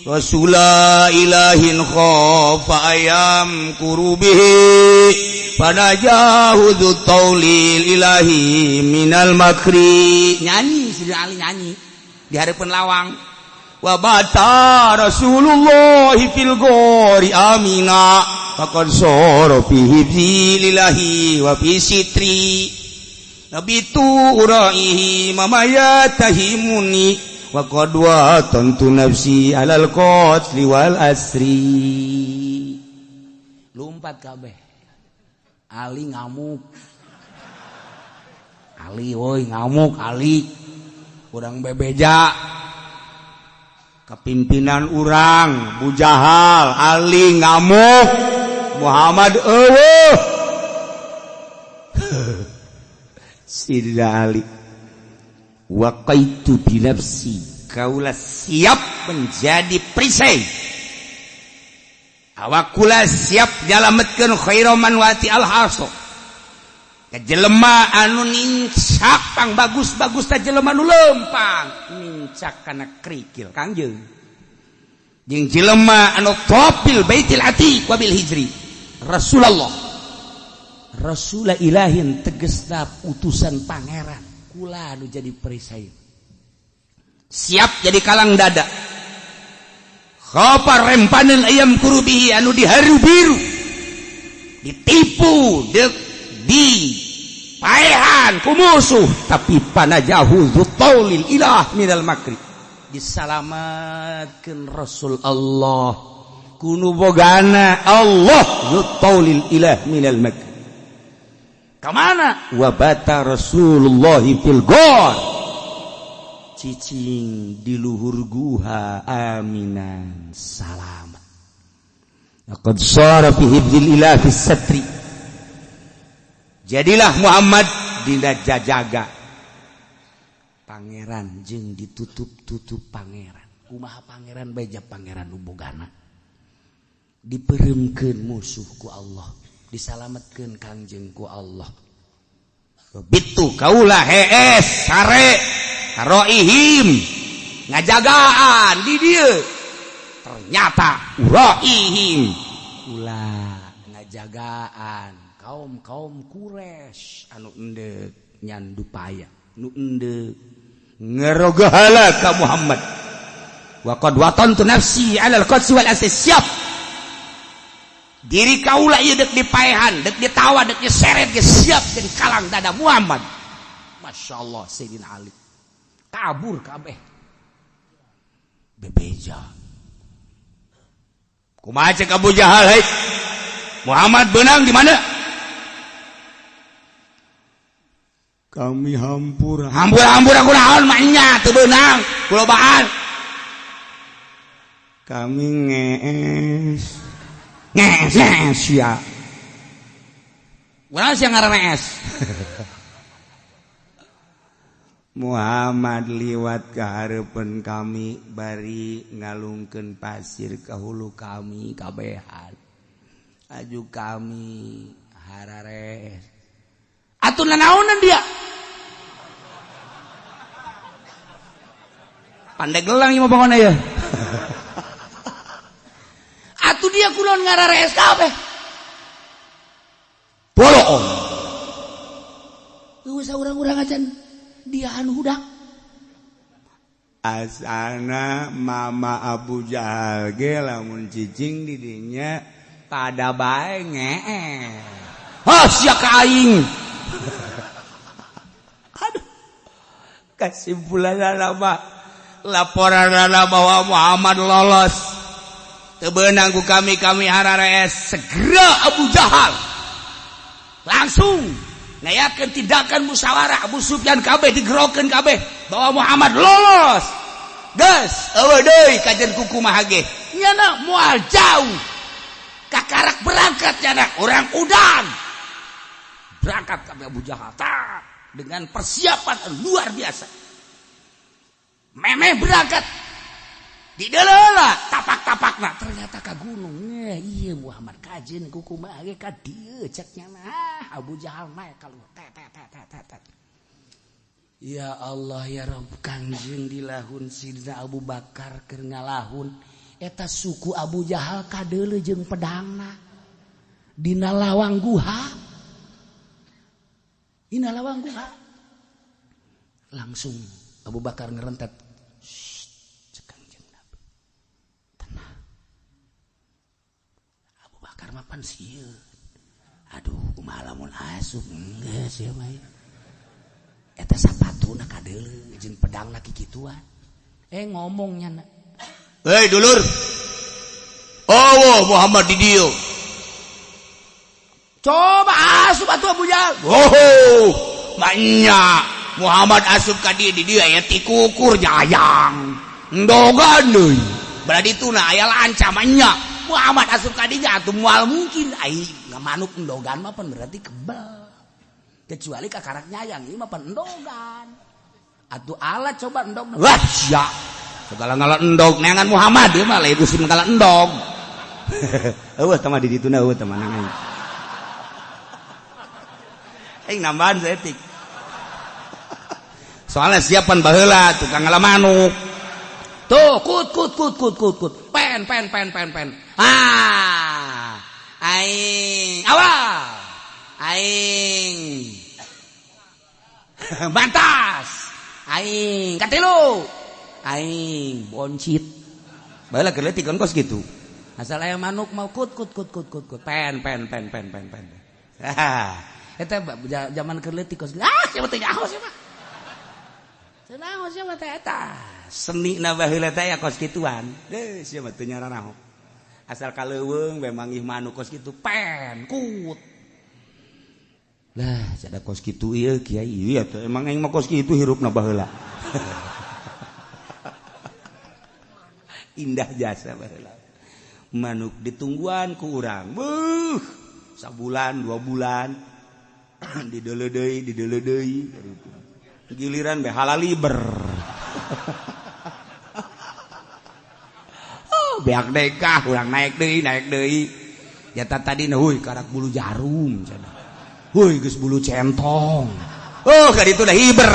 Rasula ilahin khafa ayam kurubihi Panajahu dhu taulil ilahi minal makri nyanyi Sidina Ali nyanyi di hadapan lawang wa bata Rasulullah fil ghori amina faqad sara fi hifzilillahi wa fi sitri nabitu uraihi mamayatahimuni wa qad wa tantu nafsi alal qatli wal asri lumpat kabeh Ali ngamuk Ali woi ngamuk Ali urang bebeja kepimpinan urang Bu Jahal Ali ngamuk Muhammad eueuh Sidina Ali waqaitu binafsi, kaulah siap menjadi perisai, awakula siap nyalametkeun khairu man wati al-haso, jelema anu nincak pang bagus-bagus ta jelema nu lempang nincak kana krikil Kangjeng, jeung jelema anu topil baitil atiq wa bil hijri Rasulullah Rasulullah ilahin tegesna utusan pangeran, kula anu jadi perisai siap jadi kalang dada, khafar rempaneun ayam kurubihi anu diharu biru, ditipu di paehan ku musuh, tapi panajahu dzutaulil ilah minal makri, disalamatkeun Rasul Allah kunu bogana Allah dzutaulil ilah minal makri. Kamana? Wabata Rasulullah fil ghar, cicing di luhur guha aminan salamat. Laqad sara fi hibdil ilah fis satri, jadilah Muhammad dina jajaga pangeran jeung ditutup-tutup pangeran. Kumaha pangeran beja pangeran nu bogana dipereumkeun musuh ku Allah, disalametkeun Kangjeng ku Allah. Bitu kaulah hees sare roihim ngajagaan di dieu, ternyata uraihim ulah ngajagaan kaum Quraisy anu endeu nyandu paya nu endeu ngerogahala ka Muhammad. Wa qad watantu nafsi 'alal qadsi wal asy, siap diri kaulah ieu deuk dipaehan, deuk ditawa, deuk diseret, ge siap jadi kalang dada Muhammad. Masyaallah Sayyidina Ali kabur kabeh bebeja. Kumaha cek Abu Jahal, hei Muhammad beunang di mana? Kami hampura aku naon mah nya teu beunang kulobaan. Kami ngees ya. Urang sia ngaranna es. Muhammad liwat ka hareupeun kami bari ngalungkeun pasir ka hulu kami kabehan. Aju kami harares. Atuh nanaonan dia? Pandai gelang ieu mah pokona ya. Atuh dia kulon ngarares kabeh. Boloong. Geus urang-urang acan dia anu hudak. Asana mama Abu Jahal ge lamun cicing di dinya pada bae ngee. Hah sia ka aing. Aduh. Kesimpulanna mah laporanna bahwa Muhammad lolos. Tebenang ku kami harares, segera Abu Jahal langsung ngayakeun tindakan musyawarah. Abu Sufyan kabeh digerokeun kabeh bahwa Muhammad lolos. Geus eueuh deui kajen kuku mah ge nyana moal jauh kakarak berangkat nyana urang udan berangkat kabeh Abu Jahal dengan persiapan luar biasa. Memeh berangkat di dalam tapak-tapakna ternyata ka gunung. Iya Muhammad kajen kuku mah ge ka dieu ceknya nah Abu Jahal naik ka luhur tet. Ya Allah ya Rabb, Kangjeng dilahun Sidina Abu Bakar keur ngalahun eta suku Abu Jahal kadeuleu jeung pedangna dina lawang guha. Langsung Abu Bakar ngerentet, mapan sieun. Aduh kumaha lamun asup geus ya mah. Eta sapatuna kadeuleu jeung pedangna kikituan. Ngomong nyana. Hei dulur. Oh Muhammad di dieu. Coba asup atuh Abu Jahal. Oh, manya Muhammad asup ka dieu di dieu aya ti kukur jayang. Endogan deui. Berarti tuna aya lancam nya. Muhammad asup kadinya atuh moal mungkin ai ngamanuk endogan mah pan berarti kebal. Kecuali kakarak nyayang ieu mah pan endogan. atuh alat coba endog wah sia segala ngala endog neangan Muhammad ieu mah lain dusun ngala endog eueuh tah mah di dituna eueuh tah manang aing nambahan setik soalnya siapan baheula tukang ngala manuk tuh kut pen aing awal aing bantas aing katilu aing boncit baheula keur leutik kan kos gitu asal aya manuk mau kut pen eta zaman keur leutik kos siapa teh nyaho siapa senang siapa teh eta seni na baheula teh aya kos kituan siapa teh nyara naho asal kaleuweung bae manggih manuk kos kitu pen kut lah sada kos kitu ieu kiai iya teh emang aing mah kos kitu hirupna baheula indah jasa baheula manuk ditungguan ku urang sabulan 2 bulan dideuleu deui giliran be halal liber beak dekah urang naik deui jata tadi heuy karak bulu jarum cenah heuy geus bulu centong ka ditu dah hiber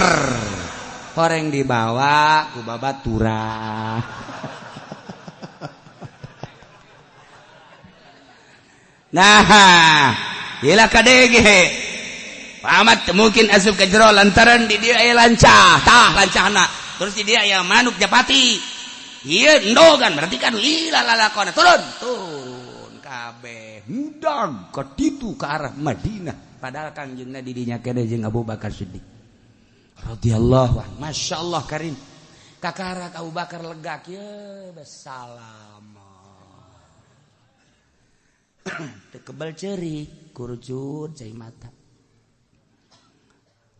horeng dibawa ku babaturah nah ieu kadege Pamat mungkin asup ke jero lantaran di dia aya lancah lancahna terus di dia aya manuk japati ieu endogan berarti kan lila lalakona turun kabeh mudag ka ditu ka arah Madinah padahal kanjeungna di dinya kene jeung Abu Bakar Siddiq radhiyallahu anhu masyaallah karim kakarak Abu Bakar legak ye salam teu kebal ceurik kurucut cai mata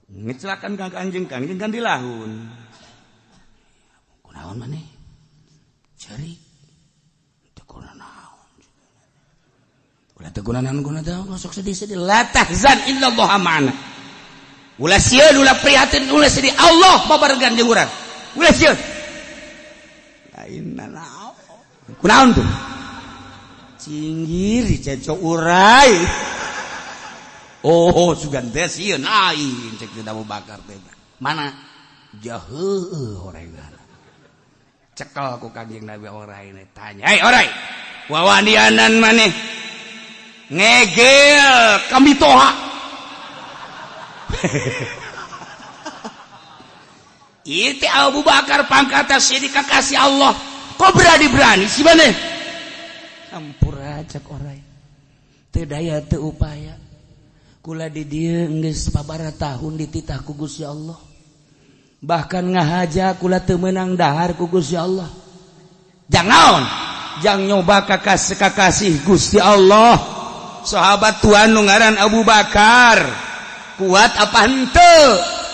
ngecelakan kanjeng kan dilahun kunaon maneh ceurik teu kunaon ulah teu kunaon sok sedih la tahzan illallah ma'ana ulah sieun ulah prihatin ulah sedih Allah babarengan jeung urang ulah sieun lain naon kunaon tuh cinggir dicecok urai sugan teh sieun lain cek teh Abu Bakar teh mana jaheuh horengan cekel ku kanjeng Nabi orai tanya orai wawanianan maneh ngegel kamitoha ieu teh Abu Bakar pangkatna Siddiq kakasih Allah kok berani si maneh ampura cek orai teu daya teu upaya kula di dieu geus sababaraha tahun dititah ku Gusti Allah bahkan ngahaja kula teu meunang dahar ku Gusti Allah jang naon jang nyoba kakasih Gusti Allah sahabat tuan nu ngaran Abu Bakar kuat apa henteu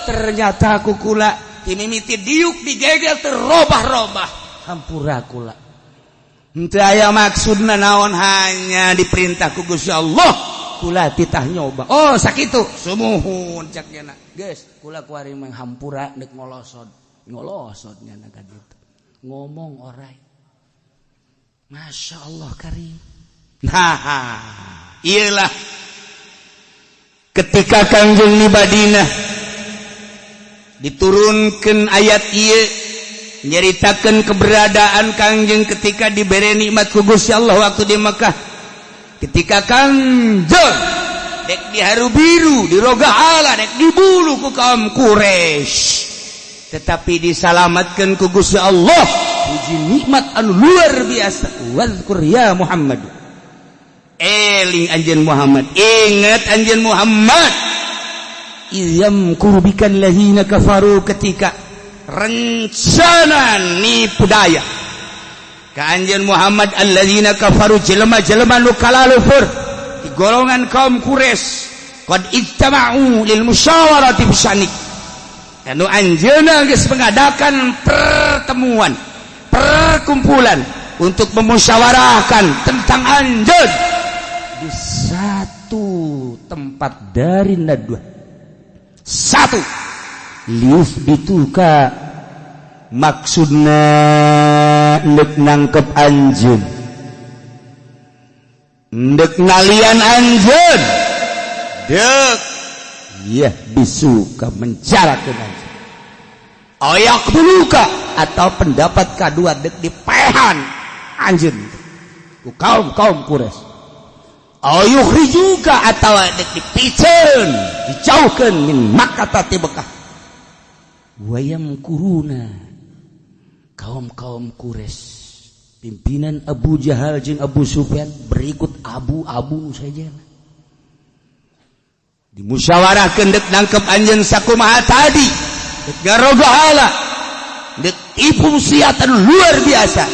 ternyata ku kula timimiti diuk digegel teu robah-robah hampura kula henteu aya maksudna naon hanya diperintah ku Gusti Allah kula titah nyoba sakitu sumuhun cak nya geus kula kuari menghampura deuk ngolosod nya ka ditu ngomong orai masyaallah karim nah iyalah ketika kanjeng di Madinah diturunkeun ayat ieu nyaritakeun keberadaan kanjeng ketika diberi nikmat ku Gusti Allah waktu di Mekah ketika kanjeng dek diharu biru di roga ala dek dibulu ku kaum Quraisy tetapi disalamatkan ku Gusti Allah puji nikmat anu luar biasa wazkur ya Muhammad eling anjeun Muhammad ingat anjeun Muhammad idzam kurbikan lazina kafaru ketika rencana nipu daya Kanjeng Muhammad alladzina kafaru jelema-jelema nu kalalufur di golongan kaum Quraisy qad ijtama'u lil musyawarati bisanik anu anjeunna geus mengadakan perkumpulan untuk memusyawarahkan tentang anjeun di satu tempat dari Nadwa satu liuf dituka maksudna ndek nangkep anjeun ndek nalian anjeun dek iya bisuka mencarakeun anjeun ayak duluka atau pendapat kedua dek dipehan anjeun ku kaum Quraisy ayukhrijuka atau dek dipiceun dijauhkeun min Makkah ti Mekah wayam kuruna kaum Quraisy pimpinan Abu Jahal jeung Abu Sufyan berikut abu-abu saja dimusyawarahkeun dek nangkep anjeun sakumaha tadi dek garogahala dek tipu siatan luar biasa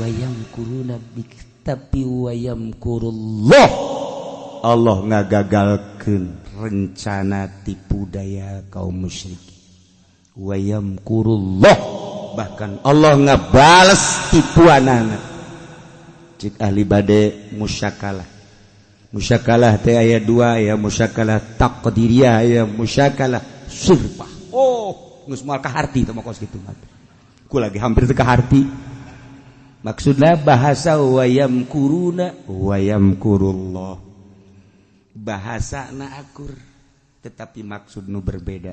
wayam kuruna tapi wayam kurullah Allah ngagagalkeun rencana tipu daya kaum musyrik wayam kurullah bahkan Allah ngabales tipuanana cik ahli bade musyakalah teh aya dua ya musyakalah taqdiriyah ya musyakalah sirpah geus moal kaharti teh mah kos kitu ku lagi hampir teu kaharti maksudna bahasa wayam kuruna wayam kurullah bahasana akur tetapi maksud nu berbeda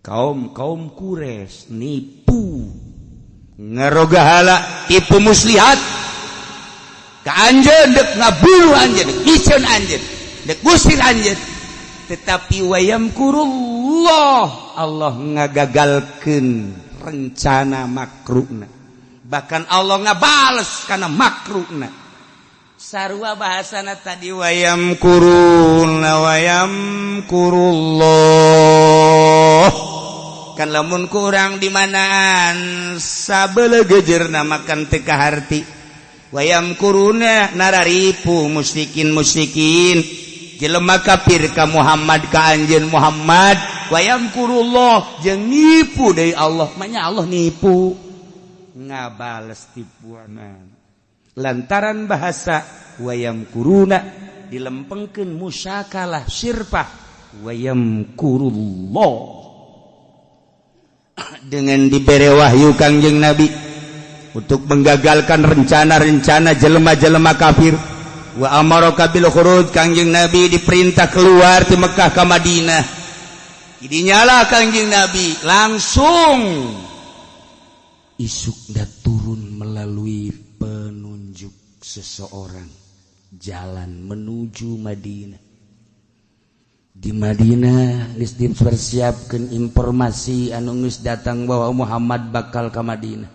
kaum Quraisy nipu ngarogahala tipu muslihat ka anjeun dek ngabunuh anjeun dek iceun anjeun dek gusir anjeun tetapi wayam kurullah Allah ngagagalkeun rencana makruna bahkan Allah ngabales kana makruna sarua bahasana tadi wayam kuruna wayam kurullah kan lamun kurang di manaan sabeule gejerna makan teu kaharti wayam kuruna nararipu musyrikin jelema kafir ka Muhammad ka anjeun Muhammad wayam kurullah jeung nipu deui Allah manya Allah nipu ngabales tipuana lantaran bahasa wayam kuruna dilempengkeun musyakalah sirpah wayam kurullah dengan diberi wahyu Kangjeng Nabi untuk menggagalkan rencana-rencana jelema-jelema kafir wa amaraka bil khuruj Kangjeng Nabi diperintah keluar di Mekah ke Madinah idinyalah Kangjeng Nabi langsung isuk dah turun melalui penunjuk seseorang jalan menuju Madinah. Di Madinah geus dipersiapkeun informasi anu geus datang bahwa Muhammad bakal ka Madinah.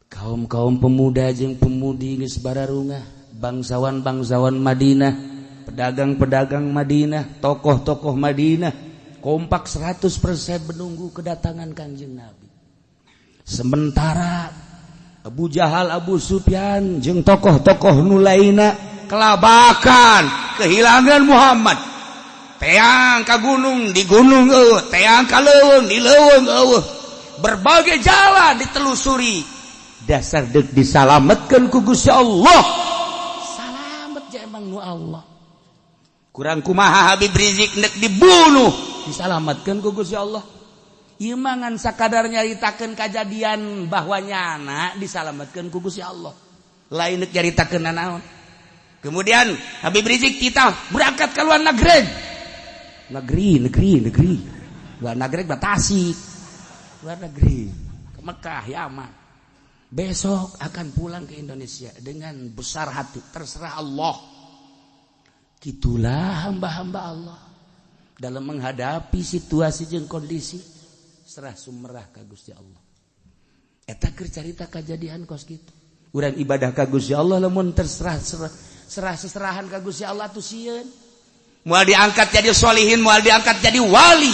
Kaum-kaum pemuda jeung pemudi geus bararungah, bangsawan-bangsawan Madinah, pedagang-pedagang Madinah, tokoh-tokoh Madinah kompak 100% menunggu kedatangan Kanjeng Nabi. Sementara Abu Jahal, Abu Sufyan jeung tokoh-tokoh nu lainna kelabakan, kehilangan Muhammad. Teang ka gunung di gunung eueuh, teang ka leuweung di leuweung eueuh. Berbagai jalan ditelusuri. Dasar deuk disalametkeun ku Gusti Allah. Salamet ja emang nu Allah. Kurang kumaha Habib Rizik nek dibunuh, disalametkeun ku Gusti Allah. Ieu mah ngan sakadar nyaritakeun kajadian bahwa nyana disalametkeun ku Gusti Allah. Lain nek nyaritakeun naon. Kemudian Habib Rizik kita berangkat ke luar negeri. Negeri. Luar negeri batasi. Luar negeri ke Mekah, Yaman. Besok akan pulang ke Indonesia dengan besar hati, terserah Allah. Gitulah hamba-hamba Allah dalam menghadapi situasi jeung kondisi serah sumerah ka Gusti Allah. Eta keur carita kajadian kos kitu. Urang ibadah ka Gusti Allah lamun terserah seserahan ka Gusti Allah tuh sieun. Moal diangkat jadi sholihin, moal diangkat jadi wali.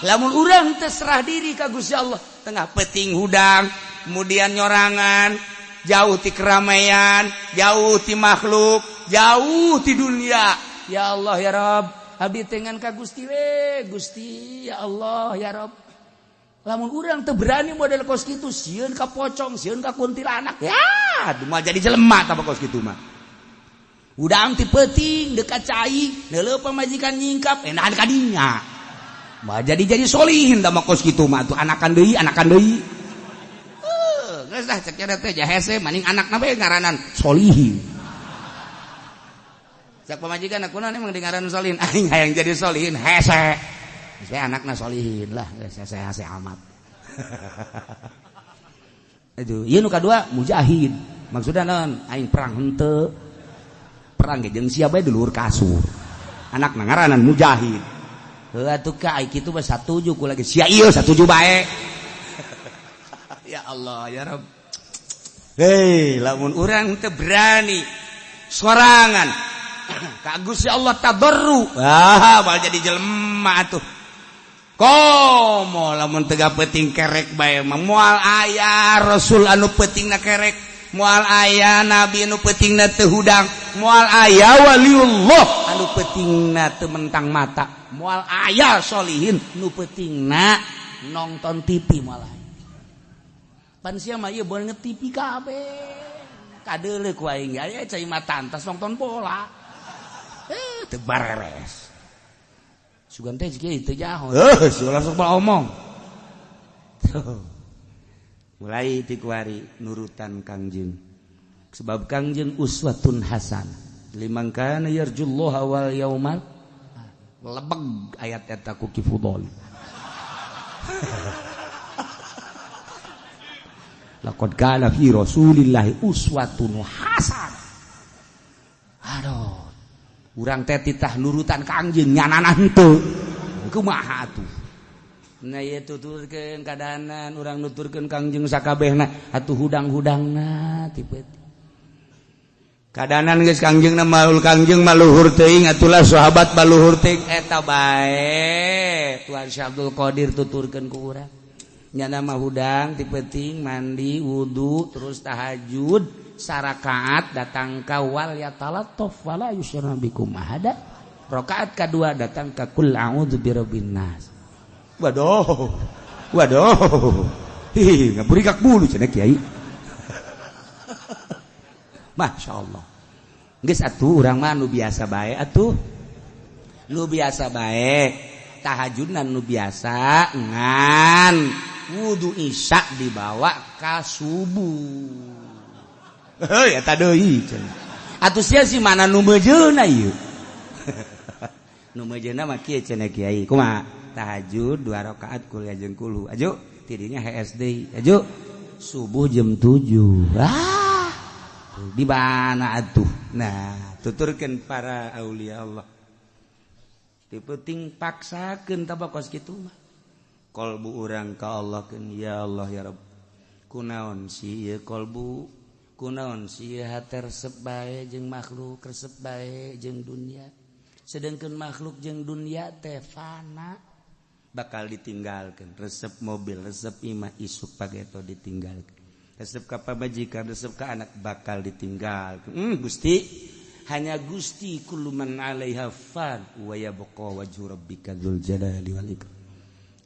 Lamun urang terserah diri ka Gusti Allah, tengah peting hudang, kemudian nyorangan, jauh ti keramaian, jauh ti makhluk, jauh ti dunia. Ya Allah ya Rabb, abdi tengan ka Gusti we, Gusti ya Allah ya Rabb. Lamun urang teu berani model kos kitu, sieun ka pocong, sieun ka kuntilanak. Ya, moal jadi jelema tah kos kitu mah. Udang ti peuting dekat cai, neuleuh pamajikan nyingkap enahan ka dinya. jadi solihin da mah kos kitu mah tuh anakan deui geus dah cek cenah teh jahese maning anakna bae ngaranan solihin cek pamajikan kunaon emang ngaranan solihin aing hayang jadi solihin hese saya anakna solihin lah geus hese amat itu ieu nu kadua mujahid maksudna naon aing perang henteu perang ge jeung sia bae di luhur kasur anakna ngaranan mujahid heuh atuh ka ai kitu mah satuju ku lagi sia ieu satuju bae ya Allah ya Rabb hei lamun urang teu berani sorangan ka Gusti Allah tadarru bae jadi jelema atuh komo lamun teu peuting kerek bae mah moal aya rasul anu peutingna kerek moal aya nabi anu peutingna teu hudang moal aya waliullah anu peutingna teu mentang mata moal aya solihin nu peutingna nonton TV malah pan sia mah ieu beuneu TV kabeh kadeuleu ku aing aya cai mah tantas nonton bola teu bareres sugan teh kieu teu jaho langsung omong mulai ti kuari nurutan Kangjeng sebab Kangjeng uswatun hasan liman kana yarjullaha wal yaumal lebeg ayat eta ku kifudol laqad kana fi rasulillahi uswatun hasan aduh urang teh titah nurutan Kangjeng nyanana henteu kumaha atuh nah ieu tuturkeun kadahanan urang nuturkeun Kangjeng sakabehna atuh hudang-hudangna ti peuting kadahanan geus Kangjengna maul Kangjeng maluhur teuing atulah sahabat maluhur teuing eta bae Tuan Syekh Abdul Qadir tuturkeun ku urang nyana mah hudang ti peuting mandi wudu terus tahajud sarakaat datang ka wal yatalattaf wala yusyrana bikum ahada rakaat kadua datang ka qul a'udzu birabbin nas waduh ngaburigak bulu cenah kiai Masya Allah geus atuh urang mah nu biasa bae atuh nu biasa bae tahajudna nu biasa ngan wudu isya dibawa ka subuh heuh eta deui cenah atuh sia si mana nu meujeuna ieu nu meujeuna mah kieu cenah kiai kumaha tahajud 2 rakaat kuliah jeung kulu ajo tidinya HSD ajo subuh jam 7 di mana atuh nah tuturkeun para aulia Allah ti peuting paksakeun tabakos kitu mah qalbu urang ka Allah keun ya Allah ya Rabb kunaon si ieu qalbu kunaon si ieu hate resep bae jeung makhluk resep bae jeung dunia sedengkeun makhluk jeung dunia teh fana bakal ditinggalkeun resep mobil resep imah isuk pageto ditinggalkeun resep ka pamajikan resep ka anak bakal ditinggalkeun Gusti hanya Gusti kullu man 'alaiha fan wa yabqa wajhu rabbika dzul jalali wal ikram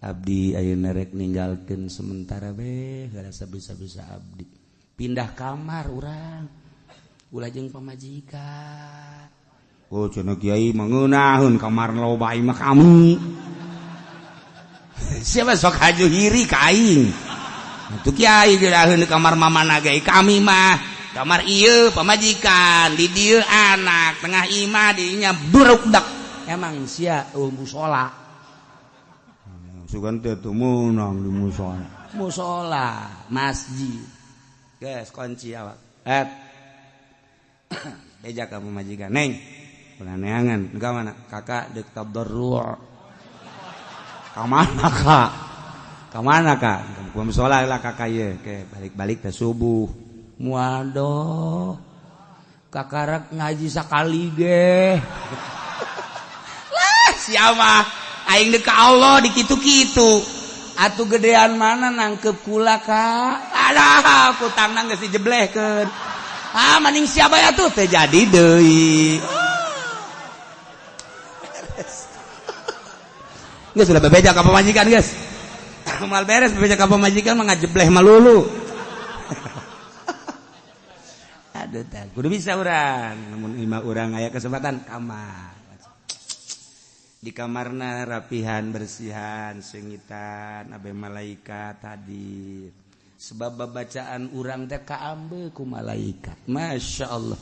abdi ayeuna rek ninggalkeun sementara beh rasa bisa-bisa abdi pindah kamar urang ulah jeung pamajikan oh cenah kiai mangeunahun kamar loba imah kami siapa sok haju hiri ka aing atuh kiai diraheun di kamar mamana ge kami mah kamar ieu pamajikan di dieu anak tengah imah dinya burudak emang sia musola sugan teh teu meunang di musola masjid geus kunci awak beja ka pamajikan neng ulah neangan ka mana kakak deuk tadarru' Kamana kak? Kamu sholat lah kakak ye, ke balik-balik ke subuh. Waduh, kakarak ngaji sakali ge. Lah siapa? Aing deka Allah dikitu-kitu. Atuh gedean mana nangkep kula kak? Alah, aku tanang geus dijeblehkeun. Maning siapa ya tuh? Teh jadi deui. Geus sudah bebeja ka pamajikan geus. Mal beres bebeja ka pamajikan mah ngajebleh malulu. Aduh tah, kudu bisa urang. Namun 5 urang aya kesempatan kamar. di kamarna rapihan bersihan sengitan abe malaikat hadir sebab bacaan urang teh kaambe ku malaikat. Masya Allah,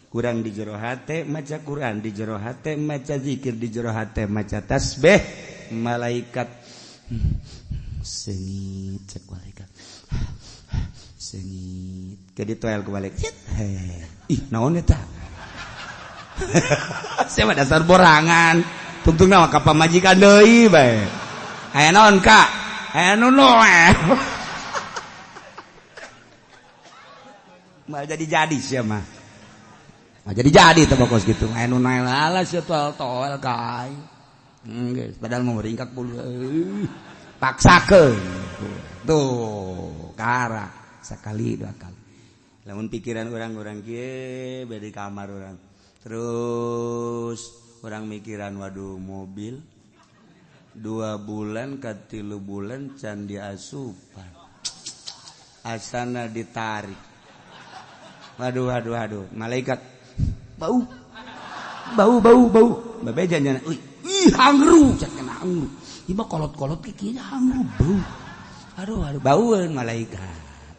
kurang di jero hate maca Quran, di jero hate maca zikir, di jero hate maca tasbih. Malaikat sengit cek malaikat sengit ke ditoel ku malaikat ih naon eta saya dasar borangan tungtung nama ka pamajikan deui bae aya naon Kak aya nu mah jadi sia mah jadi teh bokos kitu aya nu nael ala sia toel kai geus padahal mau ringkak puluh paksakeun tuh kara sakali dua kali lamun pikiran urang-urang kieu bade kamar urang terus orang mikiran waduh mobil 2 bulan ke 3 bulan can diasupan asana ditarik waduh malaikat bau babe janjana ih hangru cak kena hangru iba kolot-kolot kieu hangru bau aduh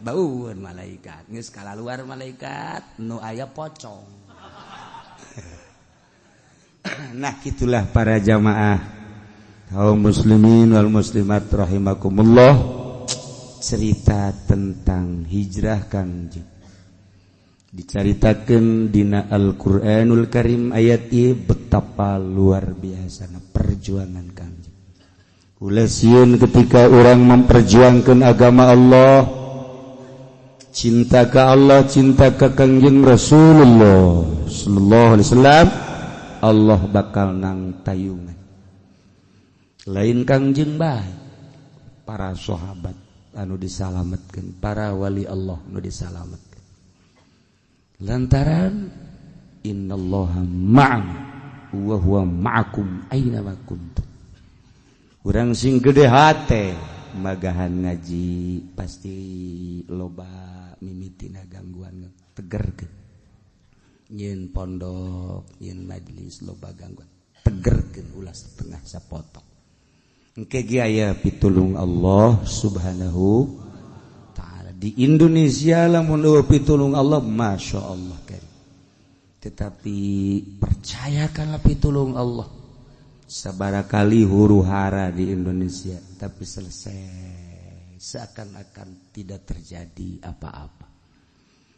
baueun malaikat geus kalaluar malaikat nu aya pocong. Nah gitulah para jamaah kaum muslimin wal muslimat rahimakumullah, cerita tentang hijrah Kangjeng dicaritakeun dina Al-Qur'anul Karim ayat ieu betapa luar biasana perjuangan Kangjeng. Ulah sieun ketika orang memperjuangkan agama Allah, cinta ke Allah, cinta ke Kangjeng Rasulullah sallallahu alaihi wasallam, Allah bakal nang tayungan. Lain Kangjeng bae para sahabat anu disalametkeun, para wali Allah anu disalametkeun. Lantaran innallaha ma'ana wa huwa ma'akum aina ma kuntum. Urang sing gede hate magahan ngaji pasti loba mimitina gangguan tegerkeun. Yen pondok, yen majelis loba gangguan tegerkeun ulah setengah sapotong. Engke ge aya pitulung Allah Subhanahu taala. Di Indonesia lamun eueuh pitulung Allah masyaallah karim. Tetapi percayakanlah pitulung Allah. Sabarakali huru-hara di Indonesia tapi selesai seakan-akan tidak terjadi apa-apa.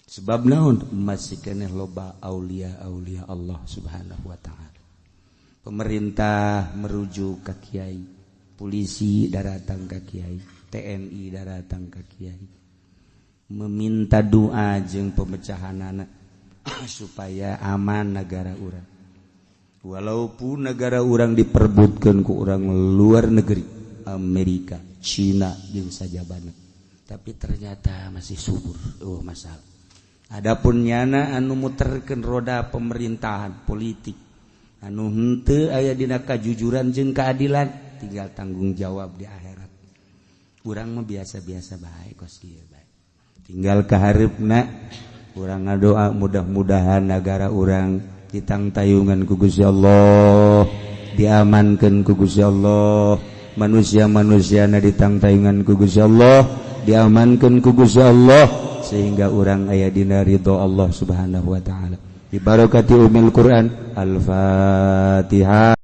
Sebab naon masih keneh loba aulia-aulia Allah Subhanahu wa taala. Pemerintah merujuk ke kiai, polisi datang ke kiai, TNI datang ke kiai, meminta doa jeung pemecahanana supaya aman negara urang. Walaupun negara urang diperbutkeun ku urang luar negeri, Amerika, Cina jeung sajabana, tapi ternyata masih subur. Oh masalah. Adapun nyana anu muterkeun roda pemerintahan politik anu henteu aya dina kajujuran jeung keadilan, tinggal tanggung jawab di akhirat. Urang mah biasa-biasa bae kos kieu bae. Tinggal kahareupna urang ngadoa mudah-mudahan negara urang ditang tayungan ku Gusti Allah, diamankeun ku Gusti Allah, manusia-manusiana ditang tayungan ku Gusti Allah, diamankeun ku Gusti Allah sehingga urang aya dina ridho Allah Subhanahu wa taala. Bi barakati umil Quran. Al-Fatihah.